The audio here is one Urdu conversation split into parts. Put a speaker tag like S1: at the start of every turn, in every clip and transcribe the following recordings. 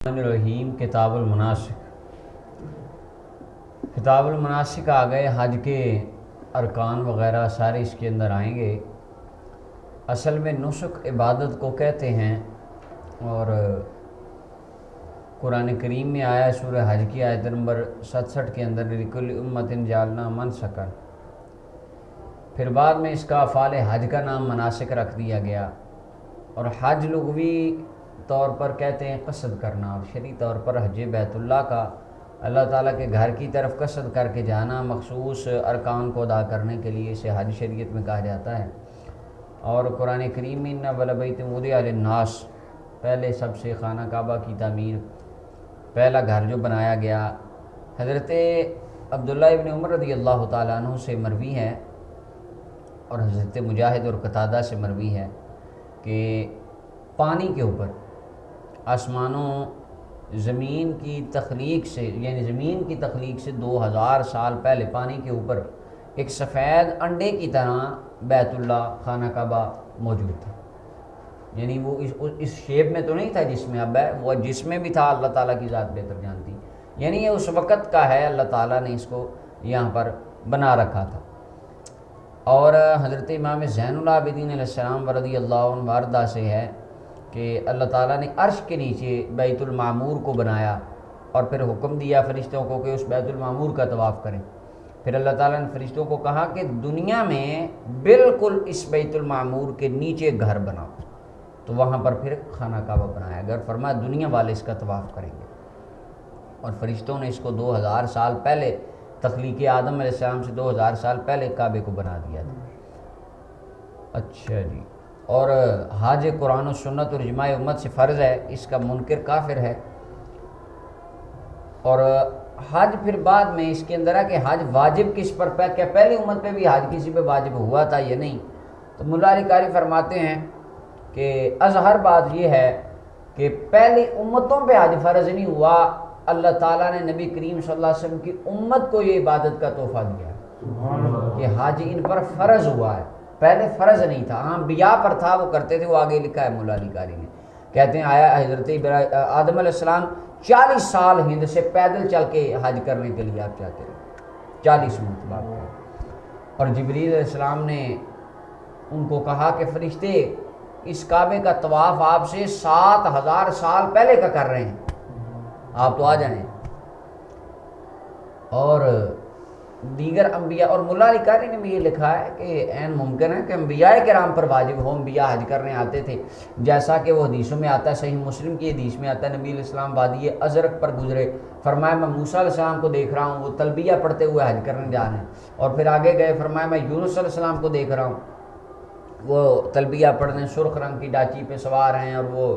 S1: الرحیم کتاب المناسک آ گئے۔ حج کے ارکان وغیرہ سارے اس کے اندر آئیں گے۔ اصل میں نسک عبادت کو کہتے ہیں، اور قرآن کریم میں آیا سورہ حج کی آیت نمبر 67 کے اندر لِکُلِّ أُمَّةٍ جَعَلْنَا مَنْسَكًا، پھر بعد میں اس کا افعال حج کا نام مناسک رکھ دیا گیا۔ اور حج لغوی طور پر کہتے ہیں قصد کرنا، اور شرعی طور پر حج بیت اللہ کا، اللہ تعالیٰ کے گھر کی طرف قصد کر کے جانا، مخصوص ارکان کو ادا کرنے کے لیے اسے حج شریعت میں کہا جاتا ہے۔ اور قرآن کریم میں اِنَّ أَوَّلَ بَيْتٍ وُضِعَ لِلنَّاسِ، پہلے سب سے خانہ کعبہ کی تعمیر، پہلا گھر جو بنایا گیا، حضرت عبداللہ ابن عمر رضی اللہ تعالیٰ عنہ سے مروی ہے، اور حضرت مجاہد اور قتادہ سے مروی ہے کہ پانی کے اوپر آسمانوں زمین کی تخلیق سے، یعنی زمین کی تخلیق سے 2000 سال پہلے پانی کے اوپر ایک سفید انڈے کی طرح بیت اللہ خانہ کعبہ موجود تھا۔ یعنی وہ اس شیپ میں تو نہیں تھا جس میں اب ہے، وہ جس میں بھی تھا اللہ تعالیٰ کی ذات بہتر جانتی، یعنی یہ اس وقت کا ہے، اللہ تعالیٰ نے اس کو یہاں پر بنا رکھا تھا۔ اور حضرت امام زین العابدین علیہ السلام رضی اللہ عنہ واردہ سے ہے کہ اللہ تعالیٰ نے عرش کے نیچے بیت المعمور کو بنایا، اور پھر حکم دیا فرشتوں کو کہ اس بیت المعمور کا طواف کریں۔ پھر اللہ تعالیٰ نے فرشتوں کو کہا کہ دنیا میں بالکل اس بیت المعمور کے نیچے گھر بناؤ، تو وہاں پر پھر خانہ کعبہ بنایا گیا، اور فرمایا دنیا والے اس کا طواف کریں گے۔ اور فرشتوں نے اس کو 2000 سال پہلے، تخلیق آدم علیہ السلام سے 2000 سال پہلے کعبے کو بنا دیا تھا۔ اچھا جی، اور حج قرآن و سنت اور اجماع امت سے فرض ہے، اس کا منکر کافر ہے۔ اور حج پھر بعد میں اس کے اندر ہے کہ حج واجب کس پر کیا پہلی امت پہ بھی حج کسی پہ واجب ہوا تھا یا نہیں؟ تو مولا علی قاری فرماتے ہیں کہ اظہر بات یہ ہے کہ پہلی امتوں پہ حج فرض نہیں ہوا، اللہ تعالیٰ نے نبی کریم صلی اللہ علیہ وسلم کی امت کو یہ عبادت کا تحفہ دیا ہے کہ حج ان پر فرض ہوا ہے، پہلے فرض نہیں تھا، ہاں انبیاء پر تھا، وہ کرتے تھے، وہ آگے لکھا ہے مولا علی قاری نے، کہتے ہیں آیا حضرت آدم علیہ السلام 40 سال ہند سے پیدل چل کے حج کرنے کے لیے آپ چاہتے ہیں، 40 مرتبہ، اور جبریل علیہ السلام نے ان کو کہا کہ فرشتے اس کعبے کا طواف آپ سے 7000 سال پہلے کا کر رہے ہیں، آپ تو آ جائیں۔ اور دیگر انبیاء، اور مولا علی قاری نے بھی یہ لکھا ہے کہ عین ممکن ہے کہ انبیاء کرام پر واجب ہو، انبیاء حج کرنے آتے تھے، جیسا کہ وہ حدیثوں میں آتا ہے، صحیح مسلم کی حدیث میں آتا ہے، نبی علیہ السلام وادی ازرق پر گزرے، فرمایا میں موسیٰ علیہ السلام کو دیکھ رہا ہوں، وہ تلبیہ پڑھتے ہوئے حج کرنے جا رہے ہیں، اور پھر آگے گئے، فرمایا میں یونس علیہ السلام کو دیکھ رہا ہوں، وہ تلبیہ پڑھنے سرخ رنگ کی ڈاچی پہ سوار ہیں، اور وہ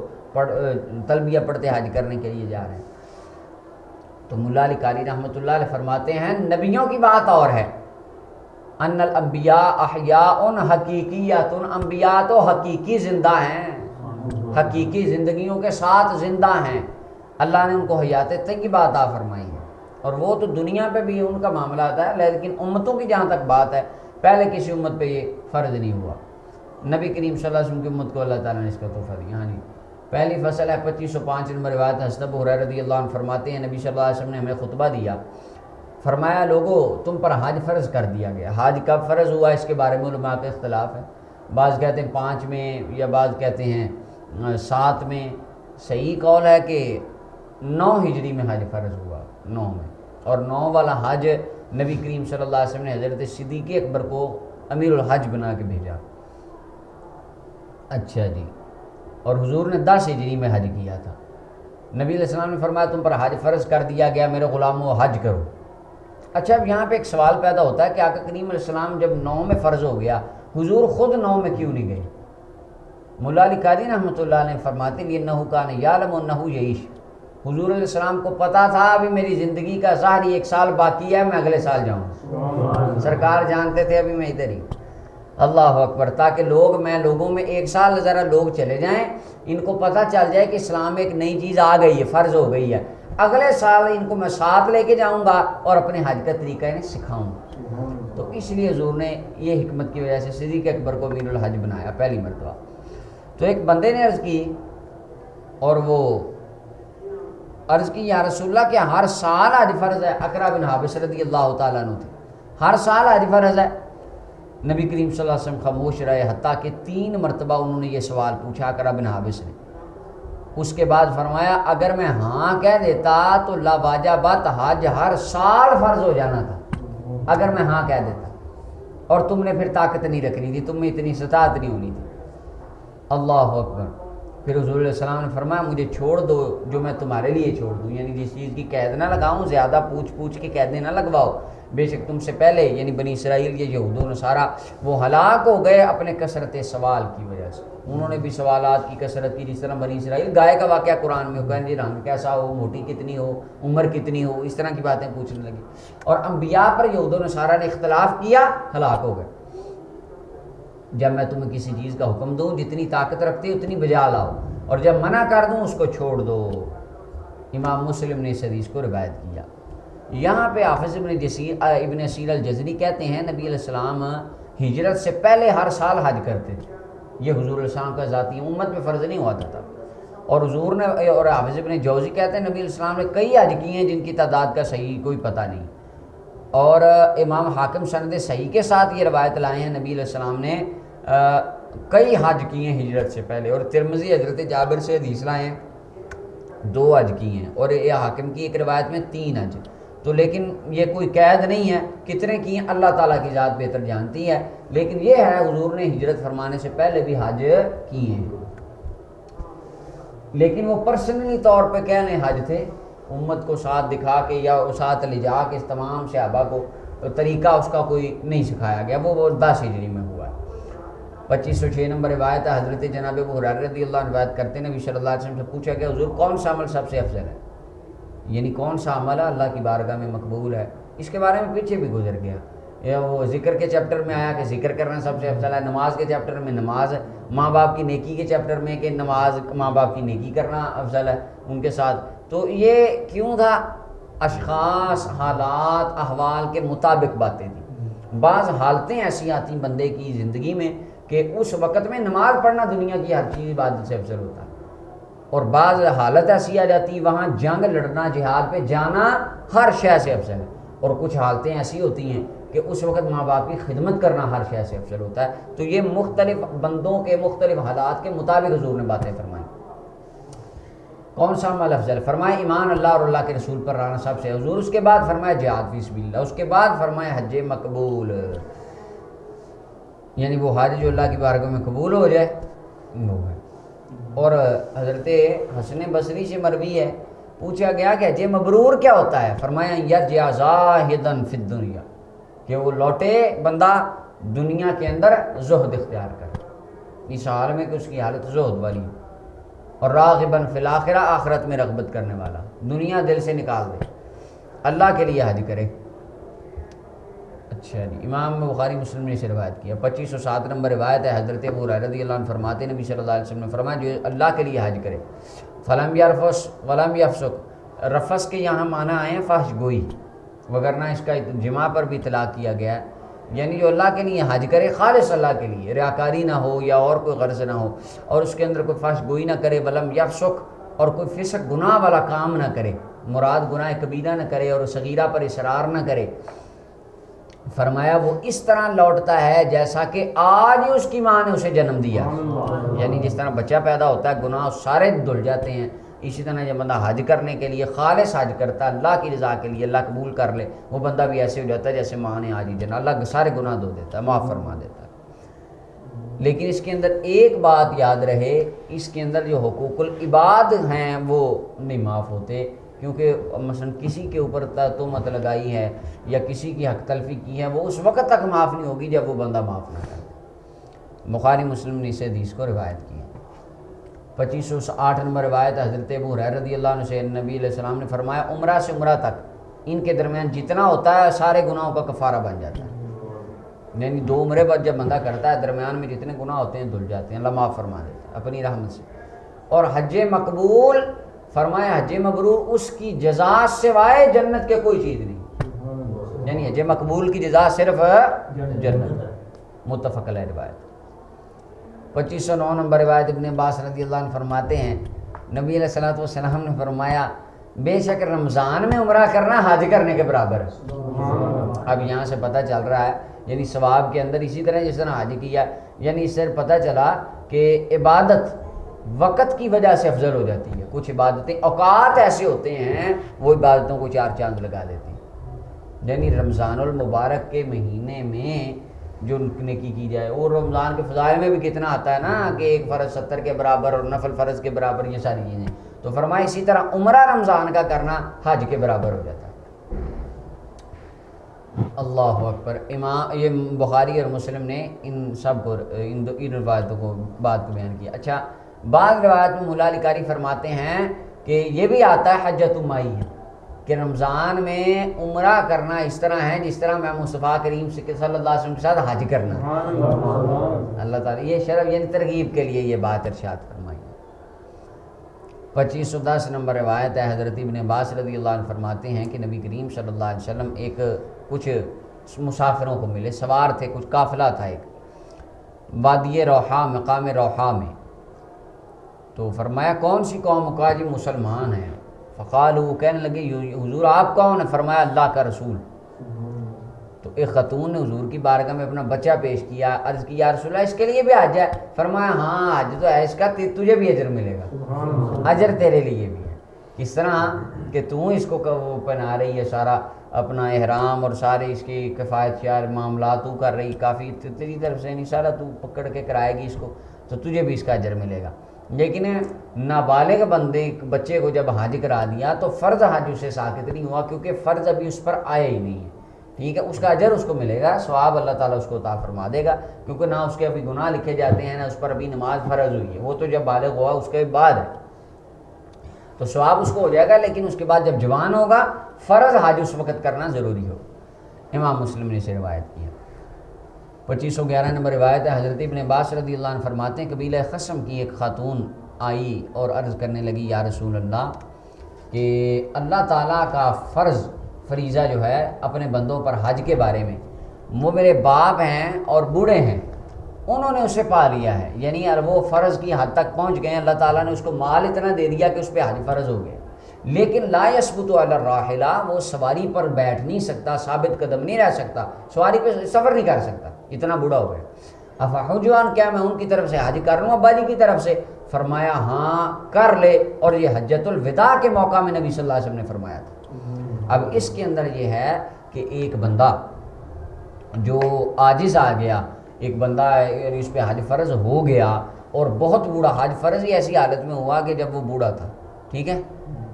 S1: تلبیہ پڑھتے حج کرنے کے لیے جا رہے ہیں۔ تو مولا علی قاری رحمۃ اللہ علیہ فرماتے ہیں نبیوں کی بات اور ہے، ان الانبیاء احیاء حقیقیات، انبیاء تو حقیقی زندہ ہیں، حقیقی زندگیوں کے ساتھ زندہ ہیں، اللہ نے ان کو حیات طیبہ عطا فرمائی ہے، اور وہ تو دنیا پہ بھی ان کا معاملہ آتا ہے، لیکن امتوں کی جہاں تک بات ہے، پہلے کسی امت پہ یہ فرض نہیں ہوا، نبی کریم صلی اللہ علیہ وسلم کی امت کو اللہ تعالیٰ نے اس کا تحفہ دیا۔ ہاں جی، پہلی فصل ہے 2505 نمبر روایت حضرت ابو ہریرہ رضی اللہ عنہ فرماتے ہیں نبی صلی اللہ علیہ وسلم نے ہمیں خطبہ دیا، فرمایا لوگو تم پر حج فرض کر دیا گیا۔ حج کب فرض ہوا اس کے بارے میں علماء کا اختلاف ہے، بعض کہتے ہیں 5 میں، یا بعض کہتے ہیں 7 میں، صحیح قول ہے کہ 9 ہجری میں حج فرض ہوا، 9 میں، اور 9 والا حج نبی کریم صلی اللہ علیہ وسلم نے حضرت صدیق اکبر کو امیر الحج بنا کے بھیجا۔ اچھا جی، اور حضور نے 10 ہجری میں حج کیا تھا۔ نبی علیہ السلام نے فرمایا تم پر حج فرض کر دیا گیا، میرے غلاموں حج کرو۔ اچھا، اب یہاں پہ ایک سوال پیدا ہوتا ہے کہ آقا کریم علیہ السلام جب 9 میں فرض ہو گیا، حضور خود 9 میں کیوں نہیں گئے؟ مولا علی قاری رحمۃ اللہ علیہ فرماتے ہیں انہ کان یعلم انہ یعیش، حضور علیہ السلام کو پتا تھا ابھی میری زندگی کا ظاہری 1 سال باقی ہے، میں اگلے سال جاؤں، سرکار جانتے تھے ابھی میں ادھر ہی، اللہ اکبر، تاکہ لوگوں میں 1 سال ذرا لوگ چلے جائیں، ان کو پتہ چل جائے کہ اسلام ایک نئی چیز آ گئی ہے، فرض ہو گئی ہے، اگلے سال ان کو میں ساتھ لے کے جاؤں گا اور اپنے حج کا طریقہ انہیں سکھاؤں گا۔ تو اس لیے حضور نے یہ حکمت کی وجہ سے صدیق اکبر کو امیر الحج بنایا پہلی مرتبہ۔ تو ایک بندے نے عرض کی، اور وہ عرض کی یا رسول اللہ کہ ہر سال حج فرض ہے؟ اقرا بن حابس رضی اللہ تعالیٰ عنہ تھے، ہر سال حج فرض ہے؟ نبی کریم صلی اللہ علیہ وسلم خاموش رہے، حتیٰ کہ 3 مرتبہ انہوں نے یہ سوال پوچھا اقرا بن حابس نے۔ اس کے بعد فرمایا اگر میں ہاں کہہ دیتا تو لا واجبات حج ہر سال فرض ہو جانا تھا، اگر میں ہاں کہہ دیتا، اور تم نے پھر طاقت نہیں رکھنی تھی، تم میں اتنی استطاعت نہیں ہونی تھی۔ اللہ اکبر۔ پھر حضور علیہ السلام نے فرمایا مجھے چھوڑ دو جو میں تمہارے لیے چھوڑ دوں، یعنی جس چیز کی قید نہ لگاؤں، زیادہ پوچھ کے قیدیں نہ لگواؤ، بے شک تم سے پہلے یعنی بنی اسرائیل یہ یہود و نصارہ وہ ہلاک ہو گئے اپنے کثرت سوال کی وجہ سے، انہوں نے بھی سوالات کی کثرت کی، جس طرح بنی اسرائیل گائے کا واقعہ قرآن میں ہوگا جی رنگ کیسا ہو، موٹی کتنی ہو، عمر کتنی ہو، اس طرح کی باتیں پوچھنے لگی، اور انبیاء پر یہود و نصارہ نے اختلاف کیا، ہلاک ہو گئے۔ جب میں تمہیں کسی چیز کا حکم دوں جتنی طاقت رکھتے اتنی بجا لاؤ، اور جب منع کر دوں اس کو چھوڑ دو۔ امام مسلم نے اس حدیث کو روایت کیا۔ یہاں پہ حافظ ابن اسیر الجزری کہتے ہیں نبی علیہ السلام ہجرت سے پہلے ہر سال حج کرتے تھے، یہ حضور علیہ السلام کا ذاتی امت میں فرض نہیں ہوا تھا، اور حضور نے، اور حافظ ابن جوزی کہتے ہیں نبی علیہ السلام نے کئی حج کیے ہیں جن کی تعداد کا صحیح کوئی پتہ نہیں، اور امام حاکم سند صحیح کے ساتھ یہ روایت لائے ہیں نبی علیہ السلام نے کئی حج کیے ہیں ہجرت سے پہلے، اور ترمذی حضرت جابر سے حدیث لائے ہیں 2 حج کیے ہیں، اور یہ حاکم کی ایک روایت میں 3 حج، تو لیکن یہ کوئی قید نہیں ہے کتنے کیے ہیں، اللہ تعالیٰ کی ذات بہتر جانتی ہے، لیکن یہ ہے حضور نے ہجرت فرمانے سے پہلے بھی حج کیے ہیں، لیکن وہ پرسنلی طور پہ کہنے حج تھے، امت کو ساتھ دکھا کے یا ساتھ لے جا کے اس تمام صحابہ کو طریقہ اس کا کوئی نہیں سکھایا گیا، وہ 10 ہجری میں ہوا ہے۔ 2506 نمبر روایت ہے، حضرت جناب ابو ہریرہ رضی اللہ عنہ روایت کرتے ہیں نبی صلی اللہ علیہ وسلم سے پوچھا کہ حضور کون سا عمل سب سے افضل ہے، یعنی کون سا عمل اللہ کی بارگاہ میں مقبول ہے؟ اس کے بارے میں پیچھے بھی گزر گیا، یا وہ ذکر کے چیپٹر میں آیا کہ ذکر کرنا سب سے افضل ہے، نماز کے چیپٹر میں نماز، ماں باپ کی نیکی کے چیپٹر میں کہ نماز ماں باپ کی نیکی کرنا افضل ہے ان کے ساتھ۔ تو یہ کیوں تھا؟ اشخاص، حالات، احوال کے مطابق باتیں تھیں۔ بعض حالتیں ایسی آتی بندے کی زندگی میں کہ اس وقت میں نماز پڑھنا دنیا کی ہر چیز عبادت سے افضل ہوتا ہے، اور بعض حالت ایسی آ جاتی وہاں جنگ لڑنا، جہاد پہ جانا ہر شے سے افضل ہے، اور کچھ حالتیں ایسی ہوتی ہیں کہ اس وقت ماں باپ کی خدمت کرنا ہر شے سے افضل ہوتا ہے۔ تو یہ مختلف بندوں کے مختلف حالات کے مطابق حضور نے باتیں فرمائیں۔ کون سا عمل افضل؟ فرمایا ایمان اللہ اور اللہ کے رسول پر لانا سب سے حضور، اس کے بعد فرمایا جہاد فی سبیل اللہ، اس کے بعد فرمایا حج مقبول، یعنی وہ حج جو اللہ کی بارگاہ میں قبول ہو جائے وہ ہے۔ اور حضرت حسن بصری سے مروی ہے، پوچھا گیا کہ حج مبرور کیا ہوتا ہے؟ فرمایا یرجع زاہدا فی الدنیا، کہ وہ لوٹے بندہ دنیا کے اندر زہد اختیار کرے، اس حال میں کہ اس کی حالت زہد والی ہے، اور راغباً فی الآخرہ، آخرت میں رغبت کرنے والا، دنیا دل سے نکال دے، اللہ کے لیے حج کرے۔ اچھا جی، امام بخاری مسلم نے اسے روایت کیا۔ 2507 نمبر روایت ہے، حضرت ابو ہریرہ رضی اللہ عنہ فرماتے ہیں نبی صلی اللہ علیہ وسلم نے فرمایا جو اللہ کے لیے حج کرے فلم یرفس ولم یفسق، رفس کے یہاں معنی آئے ہیں فحش گوئی، وگرنہ اس کا جماع پر بھی اطلاق کیا گیا ہے، یعنی جو اللہ کے لیے حج کرے خالص اللہ کے لیے، ریاکاری نہ ہو یا اور کوئی غرض نہ ہو، اور اس کے اندر کوئی فحش گوئی نہ کرے، ولم یفسق، اور کوئی فسق گناہ والا کام نہ کرے، مراد گناہ کبیرہ نہ کرے اور صغیرہ پر اصرار نہ کرے، فرمایا وہ اس طرح لوٹتا ہے جیسا کہ آج ہی اس کی ماں نے اسے جنم دیا، یعنی جس طرح بچہ پیدا ہوتا ہے گناہ سارے دھل جاتے ہیں، اسی طرح جب بندہ حج کرنے کے لیے خالص حج کرتا ہے اللہ کی رضا کے لیے، اللہ قبول کر لے، وہ بندہ بھی ایسے ہو جاتا ہے جیسے ماں نے آج ہی جنم، اللہ سارے گناہ دھو دیتا ہے، معاف فرما دیتا ہے۔ لیکن اس کے اندر ایک بات یاد رہے، اس کے اندر جو حقوق العباد ہیں وہ نہیں معاف ہوتے، کیونکہ مثلا کسی کے اوپر تہمت لگائی ہے یا کسی کی حق تلفی کی ہے، وہ اس وقت تک معاف نہیں ہوگی جب وہ بندہ معاف نہ کرے۔ بخاری مسلم نے اس حدیث کو روایت کی۔ 2508 نمبر روایت حضرت ابو ہریرہ رضی اللہ عنہ سے نبی علیہ السلام نے فرمایا عمرہ سے عمرہ تک ان کے درمیان جتنا ہوتا ہے سارے گناہوں کا کفارہ بن جاتا ہے، یعنی 2 عمرے بعد جب بندہ کرتا ہے درمیان میں جتنے گناہ ہوتے ہیں دھل جاتے ہیں، اللہ معاف فرما دیتا ہے اپنی رحمت سے۔ اور حج مقبول، فرمایا حج مبرور اس کی جزا سوائے جنت کے کوئی چیز نہیں، یعنی حج مقبول کی جزا صرف جنت، متفق علیہ روایت۔ 2509 نمبر روایت ابن عباس رضی اللہ عنہ فرماتے ہیں نبی علیہ الصلوۃ والسلام نے فرمایا بے شک رمضان میں عمرہ کرنا حج کرنے کے برابر ہے۔ اب یہاں سے پتہ چل رہا ہے یعنی ثواب کے اندر اسی طرح جس طرح حج کیا، یعنی اس سے پتہ چلا کہ عبادت وقت کی وجہ سے افضل ہو جاتی ہے۔ کچھ عبادتیں اوقات ایسے ہوتے ہیں وہ عبادتوں کو 4 چاند لگا دیتی ہیں۔ یعنی رمضان المبارک کے مہینے میں جو نیکی کی جائے، اور رمضان کے فضائل میں بھی کتنا آتا ہے نا کہ ایک فرض 70 کے برابر اور نفل فرض کے برابر، یہ ساری چیزیں۔ تو فرمایا اسی طرح عمرہ رمضان کا کرنا حج کے برابر ہو جاتا ہے۔ اللہ اکبر۔ یہ بخاری اور مسلم نے ان سب کو ان روایتوں کو بات کو بیان کیا۔ اچھا، بعض روایت میں مولا علی قاری فرماتے ہیں کہ یہ بھی آتا ہے حجۃ مائی ہے کہ رمضان میں عمرہ کرنا اس طرح ہے جس طرح میں مصطفیٰ کریم صلی اللہ علیہ وسلم کے ساتھ حج کرنا۔ اللہ تعالیٰ یہ شرف یعنی ترغیب کے لیے یہ بات ارشاد فرمائی۔ 2510 نمبر روایت ہے، حضرت ابن عباس رضی اللہ عنہ فرماتے ہیں کہ نبی کریم صلی اللہ علیہ وسلم ایک کچھ مسافروں کو ملے، سوار تھے، کچھ قافلہ تھا ایک وادی روحا، مقام روحا میں۔ تو فرمایا کون سی قوم کا؟ جی مسلمان ہیں۔ فقالوا، وہ کہنے لگے حضور آپ کون ہیں؟ فرمایا اللہ کا رسول۔ تو ایک خاتون نے حضور کی بارگاہ میں اپنا بچہ پیش کیا، عرض کی یا رسول اللہ اس کے لیے بھی حج ہے؟ فرمایا ہاں حج تو ہے اس کا، تجھے بھی اجر ملے گا، اجر تیرے لیے بھی ہے۔ کس طرح کہ تو اس کو پہنا رہی ہے سارا اپنا احرام اور سارے اس کی کفایت شیار معاملات تو کر رہی، کافی تیری طرف سے نہیں، سارا تو پکڑ کے کرائے گی اس کو، تو تجھے بھی اس کا اجر ملے گا۔ لیکن نابالغ بندے بچے کو جب حج کرا دیا تو فرض حج اسے ساقط نہیں ہوا، کیونکہ فرض ابھی اس پر آیا ہی نہیں ہے، ٹھیک ہے۔ اس کا اجر اس کو ملے گا، ثواب اللہ تعالیٰ اس کو عطا فرما دے گا، کیونکہ نہ اس کے ابھی گناہ لکھے جاتے ہیں، نہ اس پر ابھی نماز فرض ہوئی ہے، وہ تو جب بالغ ہوا اس کے بعد ہے، تو ثواب اس کو ہو جائے گا۔ لیکن اس کے بعد جب جوان ہوگا فرض حج اس وقت کرنا ضروری ہو۔ امام مسلم نے اسے روایت کی ہے۔ 2511 نمبر روایت ہے، حضرت ابن عباس رضی اللہ عنہ فرماتے ہیں قبیلہ خصم کی ایک خاتون آئی اور عرض کرنے لگی یا رسول اللہ کہ اللہ تعالیٰ کا فریضہ جو ہے اپنے بندوں پر حج کے بارے میں، وہ میرے باپ ہیں اور بوڑھے ہیں، انہوں نے اسے پا لیا ہے، یعنی وہ فرض کی حد تک پہنچ گئے ہیں، اللہ تعالیٰ نے اس کو مال اتنا دے دیا کہ اس پہ حج فرض ہو گیا، لیکن لا یثبت علی الراحلہ، وہ سواری پر بیٹھ نہیں سکتا، ثابت قدم نہیں رہ سکتا، سواری پہ سفر نہیں کر سکتا، اتنا بوڑھا ہو گیا۔ افحجوان، کیا میں ان کی طرف سے حج کر لوں ابا جی کی طرف سے؟ فرمایا ہاں کر لے، اور یہ حجۃ الوداع کے موقع میں نبی صلی اللہ علیہ وسلم نے فرمایا تھا۔ اب اس کے اندر یہ ہے کہ ایک بندہ جو عاجز آ گیا، ایک بندہ یعنی اس پہ حج فرض ہو گیا اور بہت بوڑھا، حج فرض ہی ایسی حالت میں ہوا کہ جب وہ بوڑھا تھا، ٹھیک ہے،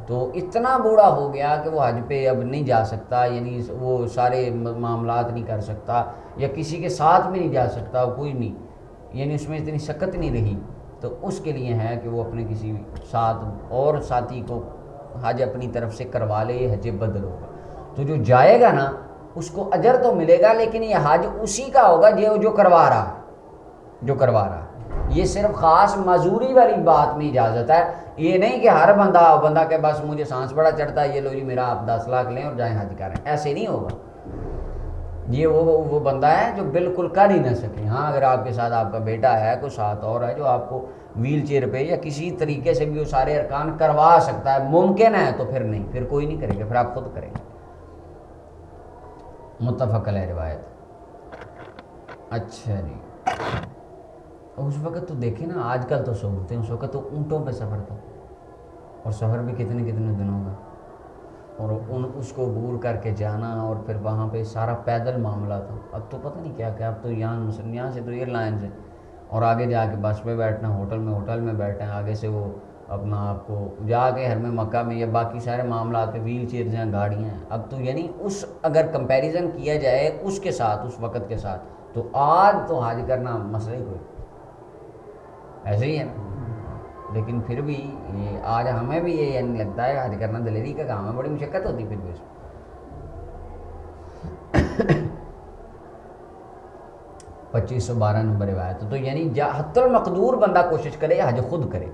S1: تو اتنا بوڑھا ہو گیا کہ وہ حج پہ اب نہیں جا سکتا، یعنی وہ سارے معاملات نہیں کر سکتا، یا کسی کے ساتھ بھی نہیں جا سکتا، کوئی نہیں، یعنی اس میں اتنی شکت نہیں رہی، تو اس کے لیے ہے کہ وہ اپنے کسی ساتھ اور ساتھی کو حج اپنی طرف سے کروا لے، یہ حج بدل ہوگا۔ تو جو جائے گا نا اس کو اجر تو ملے گا، لیکن یہ حج اسی کا ہوگا جو کروا رہا۔ یہ صرف خاص معذوری والی بات میں اجازت ہے، یہ نہیں کہ ہر بندہ کے بس مجھے سانس بڑا چڑھتا ہے، یہ لو جی میرا آپ 10 لاکھ لیں اور جائیں حج کریں، ایسے نہیں ہوگا۔ یہ وہ بندہ ہے جو بالکل کر ہی نہ سکے۔ ہاں اگر آپ کے ساتھ آپ کا بیٹا ہے، کوئی ساتھ اور ہے جو آپ کو ویل چیئر پہ یا کسی طریقے سے بھی وہ سارے ارکان کروا سکتا ہے، ممکن ہے، تو پھر نہیں، پھر کوئی نہیں کرے گا، پھر آپ خود کریں گے۔ متفق علیہ روایت۔ اچھا جی، اس وقت تو دیکھیں نا، آج کل تو سہولتیں، اس وقت تو اونٹوں پہ سفر تھا، اور سفر بھی کتنے دنوں کا، اور اس کو عبور کر کے جانا، اور پھر وہاں پہ سارا پیدل معاملہ تھا۔ اب تو پتہ نہیں کیا اب تو یہاں سے تو ایئر لائن سے، اور آگے جا کے بس پہ بیٹھنا، ہوٹل میں بیٹھنا، آگے سے وہ اپنا آپ کو جا کے حرم مکہ میں یا باقی سارے معاملات پہ ویل چیئرز ہیں، گاڑیاں ہیں۔ اب تو یعنی اگر کمپیریزن کیا جائے اس کے ساتھ، اس وقت کے ساتھ، تو آج تو حج کرنا مسئلہ ہی کوئی ایسے ہی ہے نا۔ لیکن پھر بھی یہ آج ہمیں بھی یہ یعنی لگتا ہے حج کرنا دلیری کا کام ہے، بڑی مشقت ہوتی پھر بھی اس میں۔ 2512 نمبر روایت۔ تو یعنی حتی المقدور بندہ کوشش کرے حج خود کرے،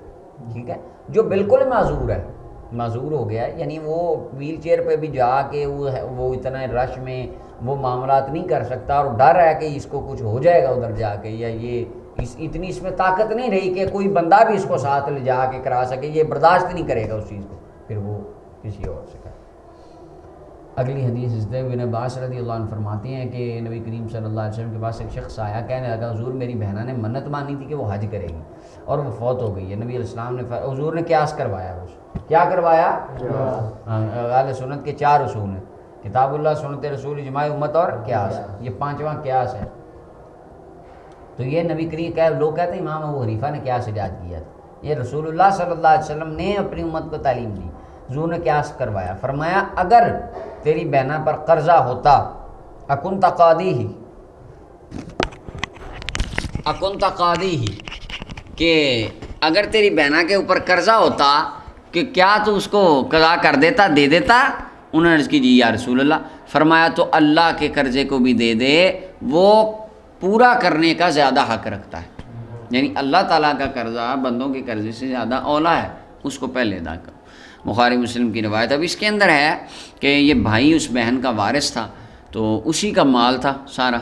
S1: ٹھیک ہے۔ جو بالکل معذور ہو گیا ہے، یعنی وہ ویل چیئر پہ بھی جا کے وہ اتنا رش میں وہ معاملات نہیں کر سکتا، اور ڈر ہے کہ اس کو کچھ ہو جائے گا ادھر جا کے، یا یہ اتنی اس میں طاقت نہیں رہی کہ کوئی بندہ بھی اس کو ساتھ لے جا کے کرا سکے، یہ برداشت نہیں کرے گا اس چیز کو، پھر وہ کسی اور سے کر۔ اگلی حدیث حضرت ابن عباس رضی اللہ عنہ فرماتے ہیں کہ نبی کریم صلی اللہ علیہ وسلم کے پاس ایک شخص آیا، کہنے لگا حضور میری بہنہ نے منت مانی تھی کہ وہ حج کرے گی اور وہ فوت ہو گئی ہے۔ نبی علیہ السلام نے حضور نے قیاس کروایا، کیا کروایا؟ اہل سنت کے 4 اصول ہیں، کتاب اللہ، سنت رسول، اجماع امت اور قیاس، یہ 5واں قیاس ہے۔ تو یہ نبی کریم لوگ کہتے ہیں امام ابو حنیفہ نے قیاس ایجاد کیا تھا، یہ رسول اللہ صلی اللہ علیہ وسلم نے اپنی امت کو تعلیم دی۔ حضور نے قیاس کروایا، فرمایا اگر تیری بہنہ پر قرضہ ہوتا اکنت قاضی ہی کہ اگر تیری بہنہ کے اوپر قرضہ ہوتا کہ کیا تو اس کو قضا کر دیتا، دے دیتا؟ انہوں نے عرض کی جی یا رسول اللہ۔ فرمایا تو اللہ کے قرضے کو بھی دے دے، وہ پورا کرنے کا زیادہ حق رکھتا ہے، یعنی اللہ تعالیٰ کا قرضہ بندوں کے قرضے سے زیادہ اولا ہے، اس کو پہلے ادا کرو۔ بخاری مسلم کی روایت۔ اب اس کے اندر ہے کہ یہ بھائی اس بہن کا وارث تھا، تو اسی کا مال تھا سارا،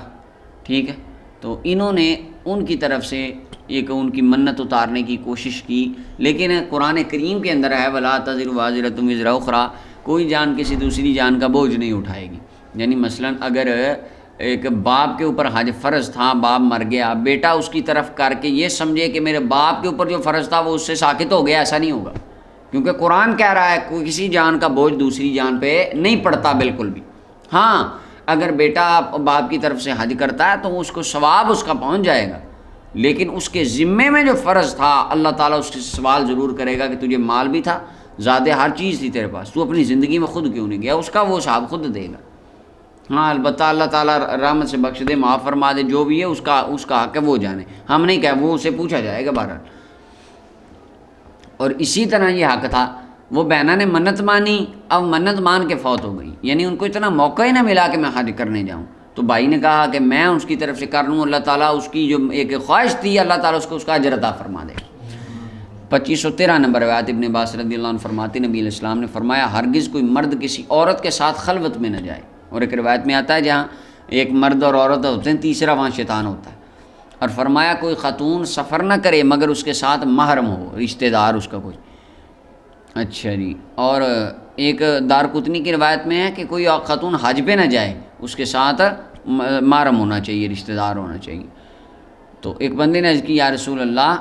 S1: ٹھیک ہے، تو انہوں نے ان کی طرف سے ایک ان کی منت اتارنے کی کوشش کی، لیکن قرآن کریم کے اندر ہے وَلَا تَزِرُ وَازِرَةٌ وِزْرَ أُخْرَىٰ، کوئی جان کسی دوسری جان کا بوجھ نہیں اٹھائے گی۔ یعنی مثلا اگر ایک باپ کے اوپر حج فرض تھا، باپ مر گیا، بیٹا اس کی طرف کر کے یہ سمجھے کہ میرے باپ کے اوپر جو فرض تھا وہ اس سے ساقط ہو گیا، ایسا نہیں ہوگا، کیونکہ قرآن کہہ رہا ہے کوئی کسی جان کا بوجھ دوسری جان پہ نہیں پڑتا بالکل بھی۔ ہاں اگر بیٹا باپ کی طرف سے حج کرتا ہے تو اس کو ثواب اس کا پہنچ جائے گا، لیکن اس کے ذمے میں جو فرض تھا اللہ تعالیٰ اس سے سوال ضرور کرے گا کہ تجھے مال بھی تھا، زیادہ ہر چیز تھی تیرے پاس، تو اپنی زندگی میں خود کیوں نہیں گیا، اس کا وہ حساب خود دے گا۔ ہاں البتہ اللہ تعالیٰ رحمت سے بخش دے، معاف فرما دے، جو بھی ہے اس کا حق ہے، وہ جانے، ہم نہیں کہہ، وہ اسے پوچھا جائے گا بہرحال۔ اور اسی طرح یہ حق تھا، وہ بہنہ نے منت مانی، اب منت مان کے فوت ہو گئی، یعنی ان کو اتنا موقع ہی نہ ملا کہ میں حج کرنے جاؤں، تو بھائی نے کہا کہ میں اس کی طرف سے کر لوں، اللہ تعالیٰ اس کی جو ایک خواہش تھی اللہ تعالیٰ اس کا اجر عطا فرما دے۔ 2513 نمبر روایت ابن عباس رضی اللہ عنہ فرماتے نبی علیہ السلام نے فرمایا ہرگز کوئی مرد کسی عورت کے ساتھ خلوت میں نہ جائے، اور ایک روایت میں آتا ہے جہاں ایک مرد اور عورت ہوتے ہیں تیسرا وہاں شیطان ہوتا ہے، اور فرمایا کوئی خاتون سفر نہ کرے مگر اس کے ساتھ محرم ہو، رشتہ دار اس کا کوئی۔ اچھا جی، اور ایک دارقطنی کی روایت میں ہے کہ کوئی خاتون حج پہ نہ جائے، اس کے ساتھ محرم ہونا چاہیے، رشتہ دار ہونا چاہیے۔ تو ایک بندے نے عرض کی یا رسول اللہ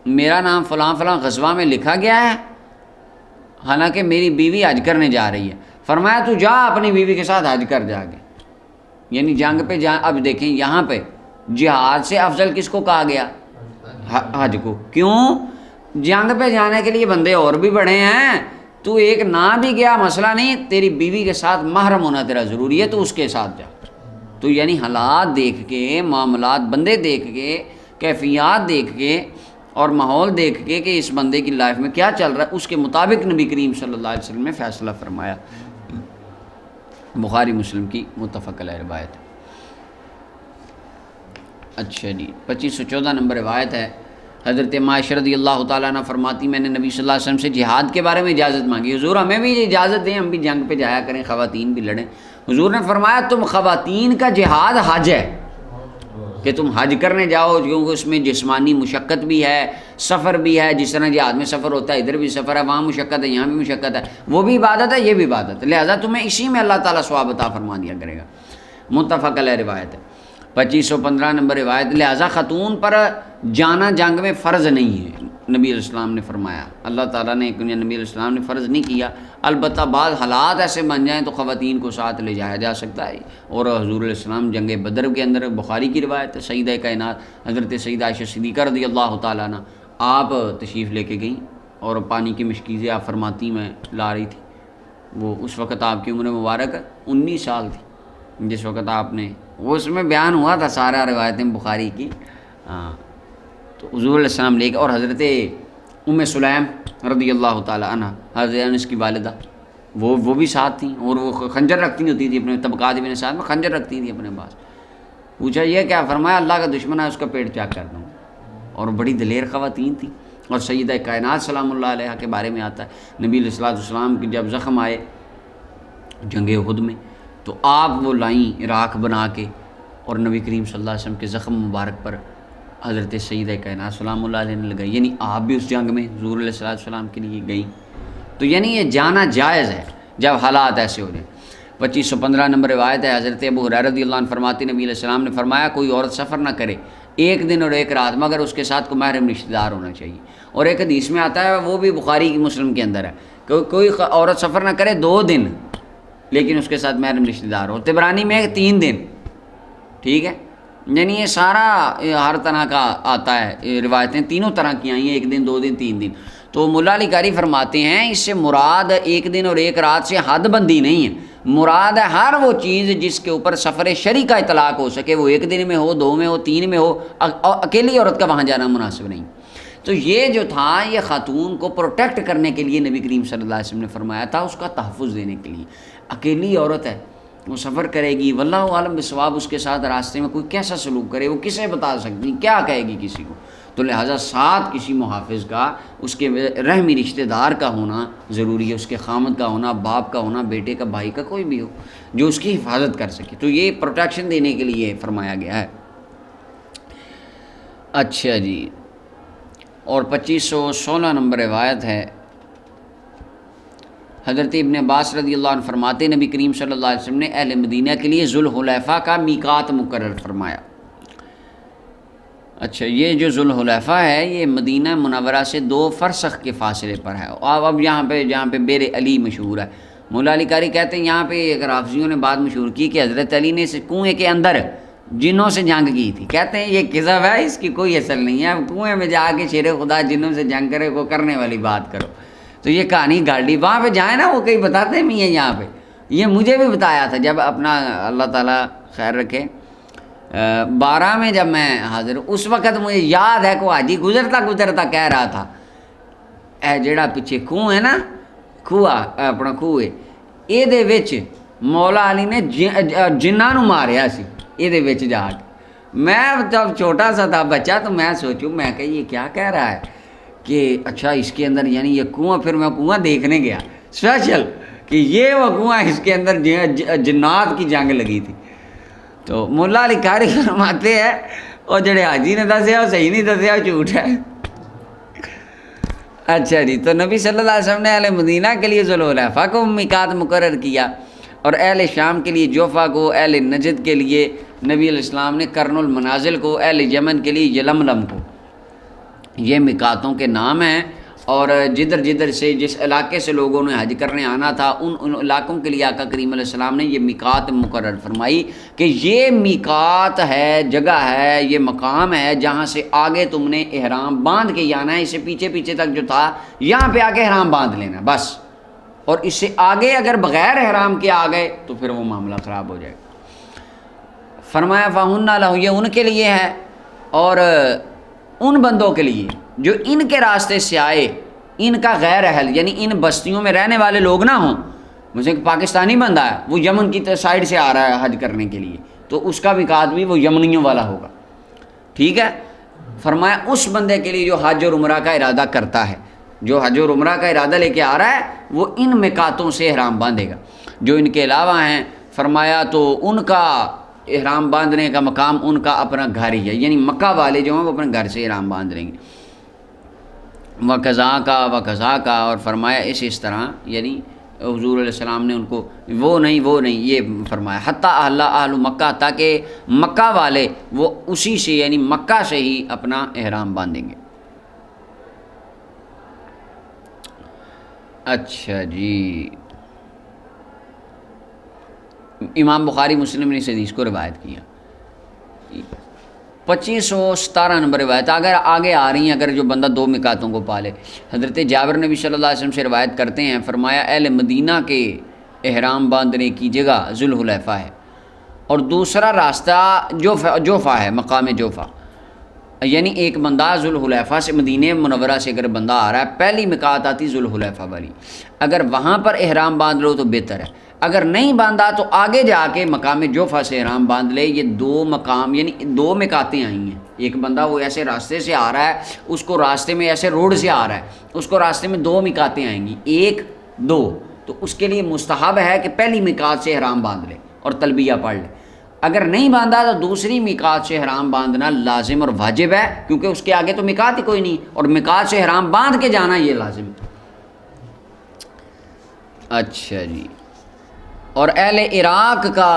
S1: میرا نام فلاں فلاں غزوہ میں لکھا گیا ہے، حالانکہ میری بیوی حج کرنے جا رہی ہے۔ فرمایا تو جا اپنی بیوی کے ساتھ حج کر جا کے، یعنی جنگ پہ جا۔ اب دیکھیں یہاں پہ جہاد سے افضل کس کو کہا گیا؟ حج کو۔ کیوں؟ جنگ پہ جانے کے لیے بندے اور بھی بڑے ہیں، تو ایک نہ بھی گیا مسئلہ نہیں، تیری بیوی کے ساتھ محرم ہونا تیرا ضروری ہے، تو اس کے ساتھ جا۔ تو یعنی حالات دیکھ کے، معاملات بندے دیکھ کے، کیفیات دیکھ کے اور ماحول دیکھ کے کہ اس بندے کی لائف میں کیا چل رہا ہے، اس کے مطابق نبی کریم صلی اللہ علیہ وسلم نے فیصلہ فرمایا۔ بخاری مسلم کی متفق علیہ روایت۔ اچھا جی، 2514 نمبر روایت ہے، حضرت عائشہ رضی اللہ تعالیٰ عنہ فرماتی میں نے نبی صلی اللہ علیہ وسلم سے جہاد کے بارے میں اجازت مانگی، حضور ہمیں بھی اجازت دیں، ہم بھی جنگ پہ جایا کریں، خواتین بھی لڑیں۔ حضور نے فرمایا تم خواتین کا جہاد حج ہے، کہ تم حج کرنے جاؤ، کیونکہ اس میں جسمانی مشقت بھی ہے، سفر بھی ہے، جس طرح جہاد میں سفر ہوتا ہے ادھر بھی سفر ہے، وہاں مشقت ہے یہاں بھی مشقت ہے، وہ بھی عبادت ہے یہ بھی عبادت ہے، لہذا تمہیں اسی میں اللہ تعالیٰ ثواب عطا فرما دیا کرے گا۔ متفق علیہ روایت ہے۔ 2515 نمبر روایت، لہذا خاتون پر جانا جنگ میں فرض نہیں ہے، نبی علیہ السلام نے فرمایا، اللہ تعالیٰ نے نبی علیہ السلام نے فرض نہیں کیا، البتہ بعض حالات ایسے بن جائیں تو خواتین کو ساتھ لے جایا جا سکتا ہے۔ اور حضور علیہ السلام جنگ بدر کے اندر بخاری کی روایت ہے، سیدہ کائنات حضرت سیدہ عائشہ صدیقہ رضی اللہ تعالیٰ عنہ آپ تشریف لے کے گئیں اور پانی کی مشکیزیں آپ فرماتی میں لا رہی تھی، وہ اس وقت آپ کی عمر مبارک 19 سال تھی جس وقت آپ نے، وہ اس میں بیان ہوا تھا سارا روایتیں بخاری کی۔ تو حضور علیہ السلام لے کے، اور حضرت ام سلیم رضی اللہ تعالیٰ عنہ حضرت انس کی والدہ وہ بھی ساتھ تھیں، اور وہ خنجر رکھتی ہوتی تھی اپنے طبقات ابن سعد میں، خنجر رکھتی تھیں اپنے پاس۔ پوچھا یہ کیا؟ فرمایا اللہ کا دشمن ہے اس کا پیٹ چاک کر دوں، اور بڑی دلیر خواتین تھیں۔ اور سیدہ کائنات سلام اللہ علیہ کے بارے میں آتا ہے نبی علیہ الصلوۃ والسلام کے جب زخم آئے جنگ احد میں تو آپ وہ لائیں راکھ بنا کے، اور نبی کریم صلی اللہ علیہ وسلم کے زخم مبارک پر حضرت سیدہ کائنات سلام اللہ علیہ نے لگائی، یعنی آپ بھی اس جنگ میں حضور علیہ السلام کے لیے گئیں۔ تو یعنی یہ جانا جائز ہے جب حالات ایسے ہو جائیں۔ 2515 نمبر روایت ہے، حضرت ابو ہریرہ رضی اللہ عنہ فرماتے نبی علیہ السلام نے فرمایا کوئی عورت سفر نہ کرے 1 دن اور 1 رات مگر اس کے ساتھ کوئی محرم رشتہ دار ہونا چاہیے۔ اور ایک حدیث میں آتا ہے، وہ بھی بخاری کی مسلم کے اندر ہے، کہ کوئی عورت سفر نہ کرے 2 دن لیکن اس کے ساتھ محرم رشتہ دار ہو۔ طبرانی میں 3 دن، ٹھیک ہے، یعنی یہ سارا ہر طرح کا آتا ہے، روایتیں تینوں طرح کی آئی ہیں، 1 دن 2 دن 3 دن۔ تو مولا علی قاری فرماتے ہیں اس سے مراد 1 دن اور 1 رات سے حد بندی نہیں ہے، مراد ہے ہر وہ چیز جس کے اوپر سفر شرعی کا اطلاق ہو سکے، وہ 1 دن میں ہو، 2 میں ہو، 3 میں ہو، اکیلی عورت کا وہاں جانا مناسب نہیں۔ تو یہ جو تھا یہ خاتون کو پروٹیکٹ کرنے کے لیے نبی کریم صلی اللہ علیہ وسلم نے فرمایا تھا، اس کا تحفظ دینے کے لیے۔ اکیلی عورت ہے، وہ سفر کرے گی، واللہ عالم بالصواب، اس کے ساتھ راستے میں کوئی کیسا سلوک کرے وہ کسے بتا سکتی، کیا کہے گی کسی کو؟ تو لہٰذا ساتھ کسی محافظ کا، اس کے رحمی رشتہ دار کا ہونا ضروری ہے، اس کے خامد کا ہونا، باپ کا ہونا، بیٹے کا، بھائی کا، کوئی بھی ہو جو اس کی حفاظت کر سکے۔ تو یہ پروٹیکشن دینے کے لیے فرمایا گیا ہے۔ اچھا جی، اور 2516 نمبر روایت ہے، حضرت ابن عباس رضی اللہ عنہ فرماتے نبی کریم صلی اللہ علیہ وسلم نے اہل مدینہ کے لیے ذوالحلیفہ کا میقات مقرر فرمایا۔ اچھا، یہ جو ذوالحلیفہ ہے یہ مدینہ منورہ سے 2 فرسخ کے فاصلے پر ہے۔ اب جہاں پہ بیر علی مشہور ہے، مولا علی قاری کہتے ہیں یہاں پہ ایک رافضیوں نے بات مشہور کی کہ حضرت علی نے کنویں کے اندر جنوں سے جنگ کی تھی۔ کہتے ہیں یہ کذب ہے، اس کی کوئی اصل نہیں ہے، اب کنویں میں جا کے شیر خدا جنوں سے جنگ کرے کو کرنے والی بات کرو، تو یہ کہانی گاڑی وہاں پہ جائیں نا، وہ کہیں بتاتے نہیں ہیں یہاں پہ، یہ مجھے بھی بتایا تھا جب اپنا اللہ تعالیٰ خیر رکھے 12 میں جب میں حاضر، اس وقت مجھے یاد ہے کہ حاجی گزرتا کہہ رہا تھا اے جڑا پیچھے کنواں ہے نا، اپنا کنویں یہ وچ مولا علی نے جنہاں نوں ماریا سی یہ وچ جا کے۔ میں جب چھوٹا سا تھا بچہ تو میں سوچوں، میں کہ یہ کیا کہہ رہا ہے کہ اچھا اس کے اندر یعنی یہ کنواں، پھر میں کنواں دیکھنے گیا اسپیشل کہ یہ وہ کنواں اس کے اندر جنات کی جنگ لگی تھی۔ تو مولا علی قاری فرماتے ہیں اور جڑے حاجی نے دسیا وہ صحیح نہیں دسیا، وہ جھوٹ ہے۔ اچھا جی، تو نبی صلی اللہ علیہ وسلم نے اہل مدینہ کے لیے ذوالحلیفہ کو میقات مقرر کیا، اور اہل شام کے لیے جوفا کو، اہل نجد کے لیے نبی علیہ السلام نے کرن المنازل کو، اہل یمن کے لیے یلملم کو۔ یہ میقاتوں کے نام ہیں، اور جدھر سے جس علاقے سے لوگوں نے حج کرنے آنا تھا ان علاقوں کے لیے آقا کریم علیہ السلام نے یہ میقات مقرر فرمائی کہ یہ میقات ہے، جگہ ہے، یہ مقام ہے جہاں سے آگے تم نے احرام باندھ کے ہی آنا ہے، اس سے پیچھے تک جو تھا یہاں پہ آ کے احرام باندھ لینا بس، اور اس سے آگے اگر بغیر احرام کے آ گئے تو پھر وہ معاملہ خراب ہو جائے گا۔ فرمایا فَهُنَّ لَهُ، یہ ان کے لیے ہے، اور ان بندوں کے لیے جو ان کے راستے سے آئے، ان کا غیر اہل یعنی ان بستیوں میں رہنے والے لوگ نہ ہوں، مجھے پاکستانی بندہ ہے وہ یمن کی سائڈ سے آ رہا ہے حج کرنے کے لیے، تو اس کا میقات بھی وہ یمنیوں والا ہوگا، ٹھیک ہے۔ فرمایا اس بندے کے لیے جو حج اور عمرہ کا ارادہ کرتا ہے، جو حج اور عمرہ کا ارادہ لے کے آ رہا ہے وہ ان میقاتوں سے احرام باندھے گا۔ جو ان کے علاوہ ہیں فرمایا تو ان کا احرام باندھنے کا مقام ان کا اپنا گھر ہی ہے، یعنی مکہ والے جو ہیں وہ اپنے گھر سے احرام باندھ لیں گے۔ وقضا کا، اور فرمایا اس طرح، یعنی حضور علیہ السلام نے ان کو وہ نہیں یہ فرمایا حتیٰ اہل مکہ، تاکہ مکہ والے وہ اسی سے یعنی مکہ سے ہی اپنا احرام باندھیں گے۔ اچھا جی، امام بخاری مسلم نے اس حدیث کو روایت کیا۔ 2517 نمبر روایت اگر آگے آ رہی ہیں، اگر جو بندہ 2 میقاتوں کو پالے، حضرت جابر نبی صلی اللہ علیہ وسلم سے روایت کرتے ہیں، فرمایا اہل مدینہ کے احرام باندھنے کی جگہ ذوالحلیفہ ہے، اور دوسرا راستہ جوفا ہے، مقام جوفا، یعنی ایک بندہ ذوالحلیفہ سے مدینہ منورہ سے اگر بندہ آ رہا ہے، پہلی میقات آتی ذوالحلیفہ والی، اگر وہاں پر احرام باندھ لو تو بہتر ہے، اگر نہیں باندھا تو آگے جا کے مقام جوفا سے احرام باندھ لے۔ یہ 2 مقام یعنی 2 میقاتیں آئی ہیں، ایک بندہ وہ ایسے راستے سے آ رہا ہے، اس کو راستے میں ایسے روڈ سے آ رہا ہے، اس کو راستے میں 2 میقاتیں آئیں گی، 1 2، تو اس کے لیے مستحب ہے کہ پہلی میقات سے احرام باندھ لے اور تلبیہ پڑھ لے، اگر نہیں باندھا تو دوسری میقات سے احرام باندھنا لازم اور واجب ہے، کیونکہ اس کے آگے تو میقات ہی کوئی نہیں، اور میقات سے احرام باندھ کے جانا یہ لازم ہے۔ اچھا جی، اور اہل عراق کا